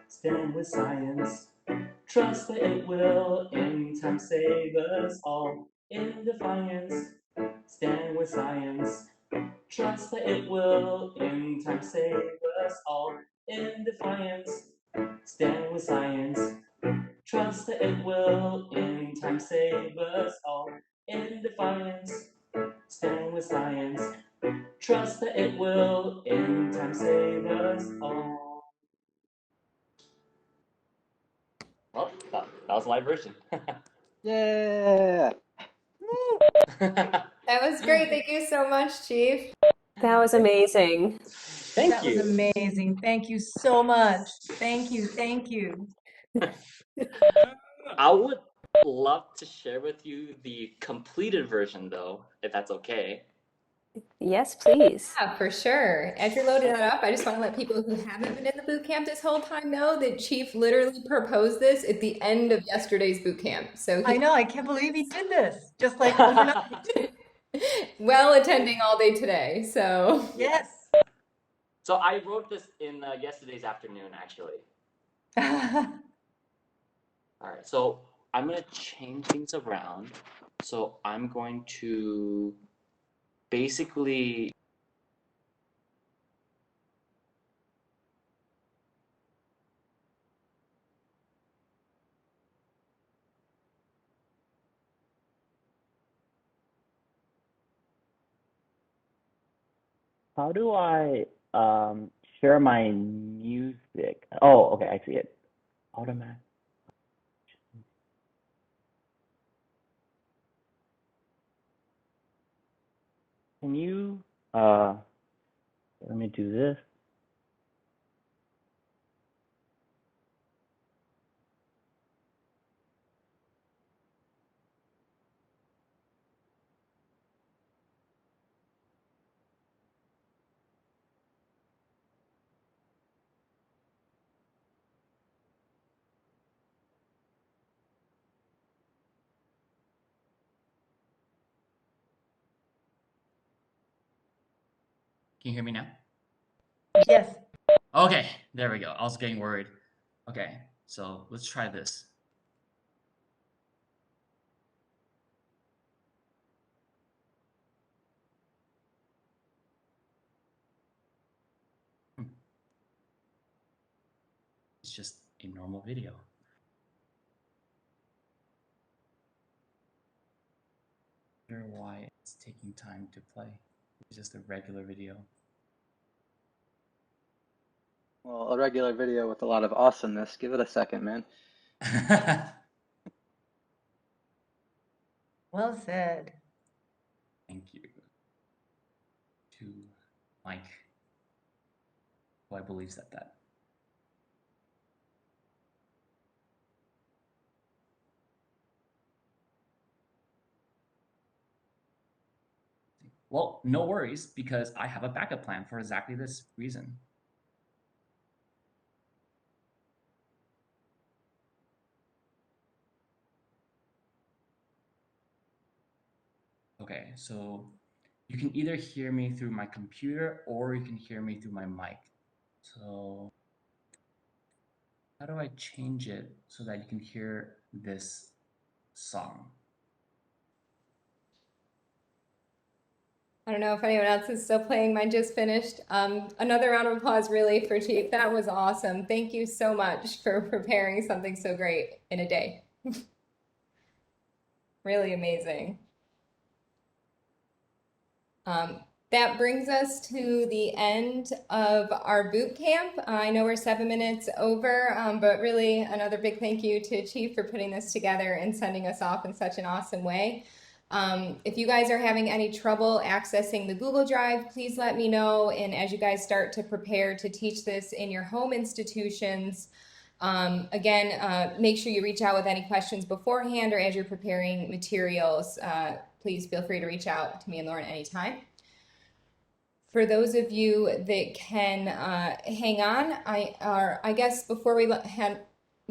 stand with science. Trust that it will in time save us all. In defiance, stand with science. Trust that it will in time save us all. In defiance, stand with science. Trust that it will in time save us all. In defiance, stand with science. Trust that it will in time save us all. Well, that was my version. Yeah. That was great. Thank you so much, Chief. That was amazing. Thank That you. was amazing. Thank you so much. Thank you. Thank you. I would love to share with you the completed version, though, if that's okay. Yes, please. Yeah, for sure. As you're loading that up, I just want to let people who haven't been in the boot camp this whole time know that Chief literally proposed this at the end of yesterday's boot camp. So I he know. I can't believe he did this just like overnight. well attending all day today. So Yes. So I wrote this in yesterday's afternoon, actually. All right, so I'm going to change things around. So I'm going to basically how do I share my music? Oh, okay, I see it. Automatic. Can you let me do this. Can you hear me now? Yes. Okay, there we go. I was getting worried. Okay, so let's try this. It's just a normal video. I wonder why it's taking time to play. It's just a regular video. Well, a regular video with a lot of awesomeness. Give it a second, man. Well said. Thank you to Mike, who I believe said that. Well, no worries, because I have a backup plan for exactly this reason. Okay, so you can either hear me through my computer or you can hear me through my mic. So how do I change it so that you can hear this song? I don't know if anyone else is still playing. Mine just finished. Another round of applause, really, for Chief. That was awesome. Thank you so much for preparing something so great in a day. Really amazing. That brings us to the end of our boot camp. I know we're 7 minutes over, but really another big thank you to Chief for putting this together and sending us off in such an awesome way. If you guys are having any trouble accessing the Google Drive, please let me know. And as you guys start to prepare to teach this in your home institutions, again, make sure you reach out with any questions beforehand or as you're preparing materials. Please feel free to reach out to me and Lauren anytime. For those of you that can hang on, I guess before we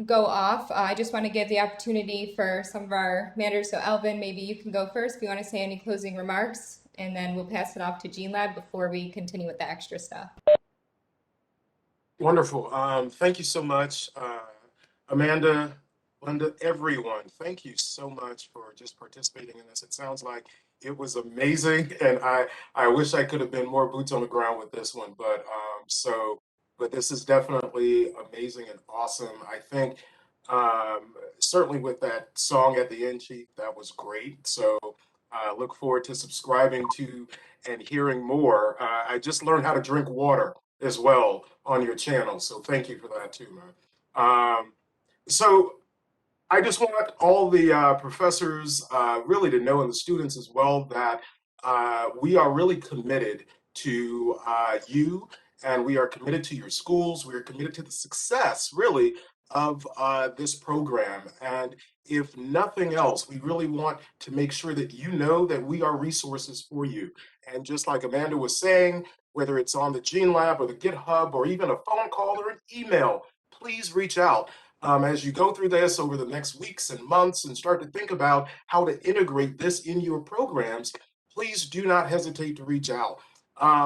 go off, I just want to give the opportunity for some of our managers. So Elvin, maybe you can go first if you want to say any closing remarks, and then we'll pass it off to GeneLab before we continue with the extra stuff. Wonderful. Thank you so much, Amanda, Linda, everyone. Thank you so much for just participating in this. It sounds like it was amazing, and I wish I could have been more boots on the ground with this one. But this is definitely amazing and awesome. I think certainly with that song at the end, Chief, that was great. So look forward to subscribing to and hearing more. I just learned how to drink water as well on your channel. So thank you for that too, man. So I just want all the professors really to know, and the students as well, that we are really committed to you, and we are committed to your schools. We are committed to the success, really, of this program. And if nothing else, we really want to make sure that you know that we are resources for you. And just like Amanda was saying, whether it's on the GeneLab or the GitHub or even a phone call or an email, please reach out. As you go through this over the next weeks and months and start to think about how to integrate this in your programs, please do not hesitate to reach out.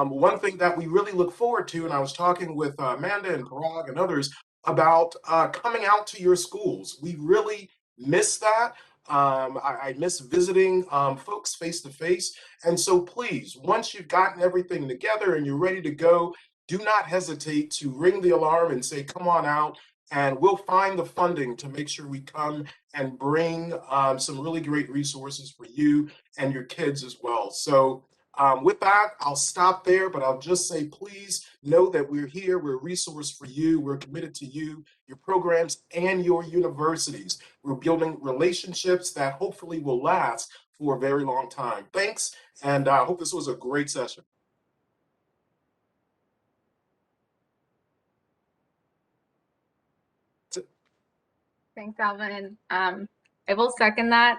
One thing that we really look forward to, and I was talking with Amanda and Parag and others about coming out to your schools. We really miss that. I miss visiting folks face to face. And so please, once you've gotten everything together and you're ready to go, do not hesitate to ring the alarm and say, come on out. And we'll find the funding to make sure we come and bring some really great resources for you and your kids as well. So with that, I'll stop there, but I'll just say, please know that we're here. We're a resource for you. We're committed to you, your programs, and your universities. We're building relationships that hopefully will last for a very long time. Thanks, and I hope this was a great session. Thanks, Alvin. I will second that.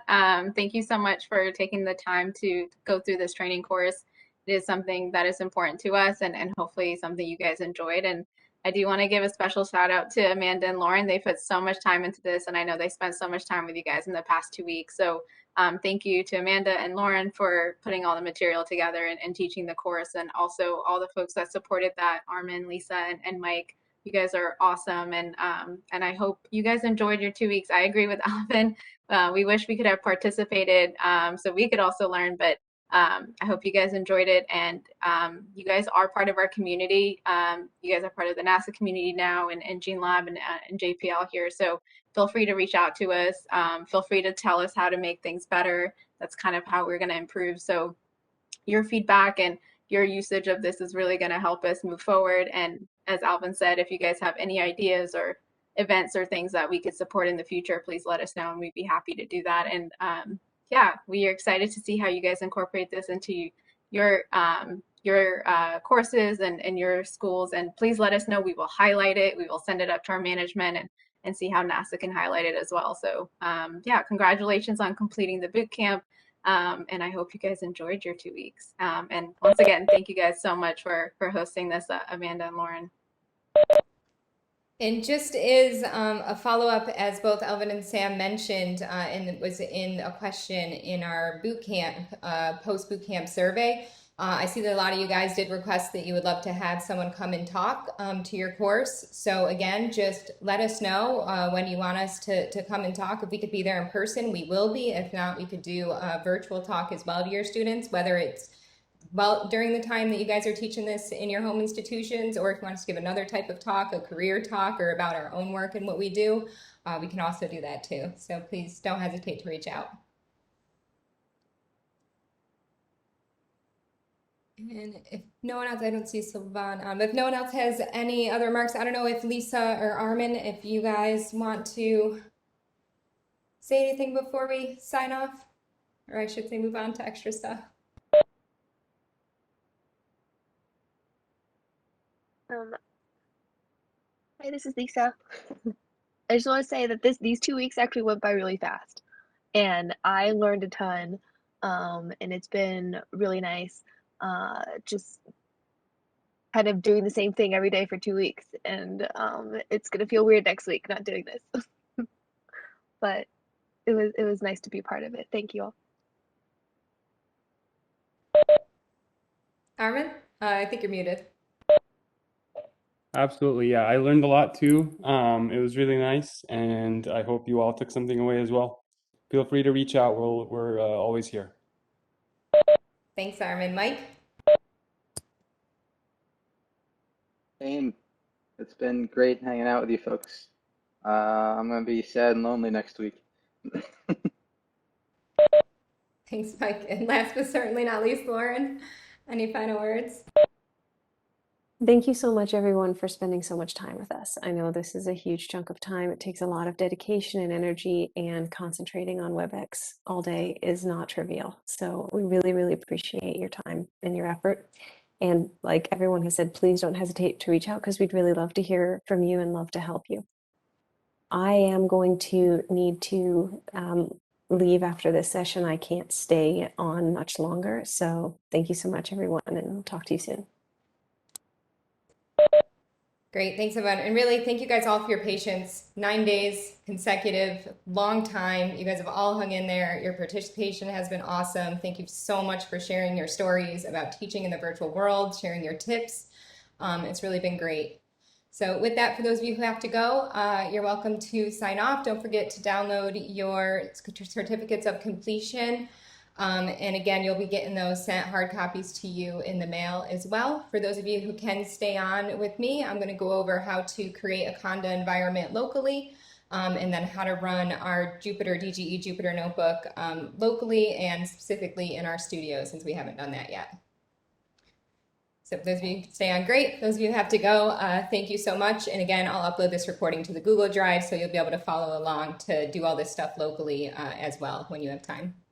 Thank you so much for taking the time to go through this training course. It is something that is important to us and hopefully something you guys enjoyed. And I do want to give a special shout out to Amanda and Lauren. They put so much time into this, and I know they spent so much time with you guys in the past 2 weeks. So thank you to Amanda and Lauren for putting all the material together and teaching the course, and also all the folks that supported that, Armin, Lisa, and Mike. You guys are awesome, and I hope you guys enjoyed your 2 weeks. I agree with Alvin. We wish we could have participated so we could also learn, but I hope you guys enjoyed it, and you guys are part of our community. You guys are part of the NASA community now, and GeneLab and JPL here, so feel free to reach out to us. Feel free to tell us how to make things better. That's kind of how we're going to improve. So your feedback and your usage of this is really going to help us move forward. And as Alvin said, if you guys have any ideas or events or things that we could support in the future, please let us know and we'd be happy to do that. And yeah, we are excited to see how you guys incorporate this into your courses and your schools. And please let us know. We will highlight it. We will send it up to our management and see how NASA can highlight it as well. So yeah, congratulations on completing the boot camp. And I hope you guys enjoyed your 2 weeks. And once again, thank you guys so much for hosting this, Amanda and Lauren. And just is a follow-up, as both Elvin and Sam mentioned, and it was in a question in our bootcamp, post-bootcamp survey. I see that a lot of you guys did request that you would love to have someone come and talk to your course. So again, just let us know when you want us to come and talk. If we could be there in person, we will be. If not, we could do a virtual talk as well to your students, whether it's during the time that you guys are teaching this in your home institutions, or if you want us to give another type of talk, a career talk, or about our own work and what we do, we can also do that too. So please don't hesitate to reach out. And if no one else, I don't see Sylvan. If no one else has any other remarks, I don't know if Lisa or Armin, if you guys want to say anything before we sign off, or I should say move on to extra stuff. Hi, this is Lisa. I just want to say that these 2 weeks actually went by really fast, and I learned a ton, and it's been really nice. Just kind of doing the same thing every day for 2 weeks, and it's gonna feel weird next week not doing this, but it was nice to be part of it. Thank you all. Armin, I think you're muted. Absolutely, yeah. I learned a lot too. It was really nice, and I hope you all took something away as well. Feel free to reach out. We're always here. Thanks, Armin. Mike? Same. It's been great hanging out with you folks. I'm going to be sad and lonely next week. Thanks, Mike. And last but certainly not least, Lauren, any final words? Thank you so much, everyone, for spending so much time with us. I know this is a huge chunk of time. It takes a lot of dedication and energy, and concentrating on WebEx all day is not trivial. So we really, really appreciate your time and your effort. And like everyone has said, please don't hesitate to reach out, because we'd really love to hear from you and love to help you. I am going to need to leave after this session. I can't stay on much longer. So thank you so much, everyone, and I'll talk to you soon. Great, thanks everyone. And really, thank you guys all for your patience. 9 days consecutive, long time. You guys have all hung in there. Your participation has been awesome. Thank you so much for sharing your stories about teaching in the virtual world, sharing your tips. It's really been great. So with that, for those of you who have to go, you're welcome to sign off. Don't forget to download your certificates of completion. And again, you'll be getting those sent hard copies to you in the mail as well. For those of you who can stay on with me, I'm going to go over how to create a Conda environment locally, and then how to run our DGE Jupyter notebook locally and specifically in our studio, since we haven't done that yet. So for those of you who stay on, great. Those of you who have to go, thank you so much. And again, I'll upload this recording to the Google Drive, so you'll be able to follow along to do all this stuff locally as well when you have time.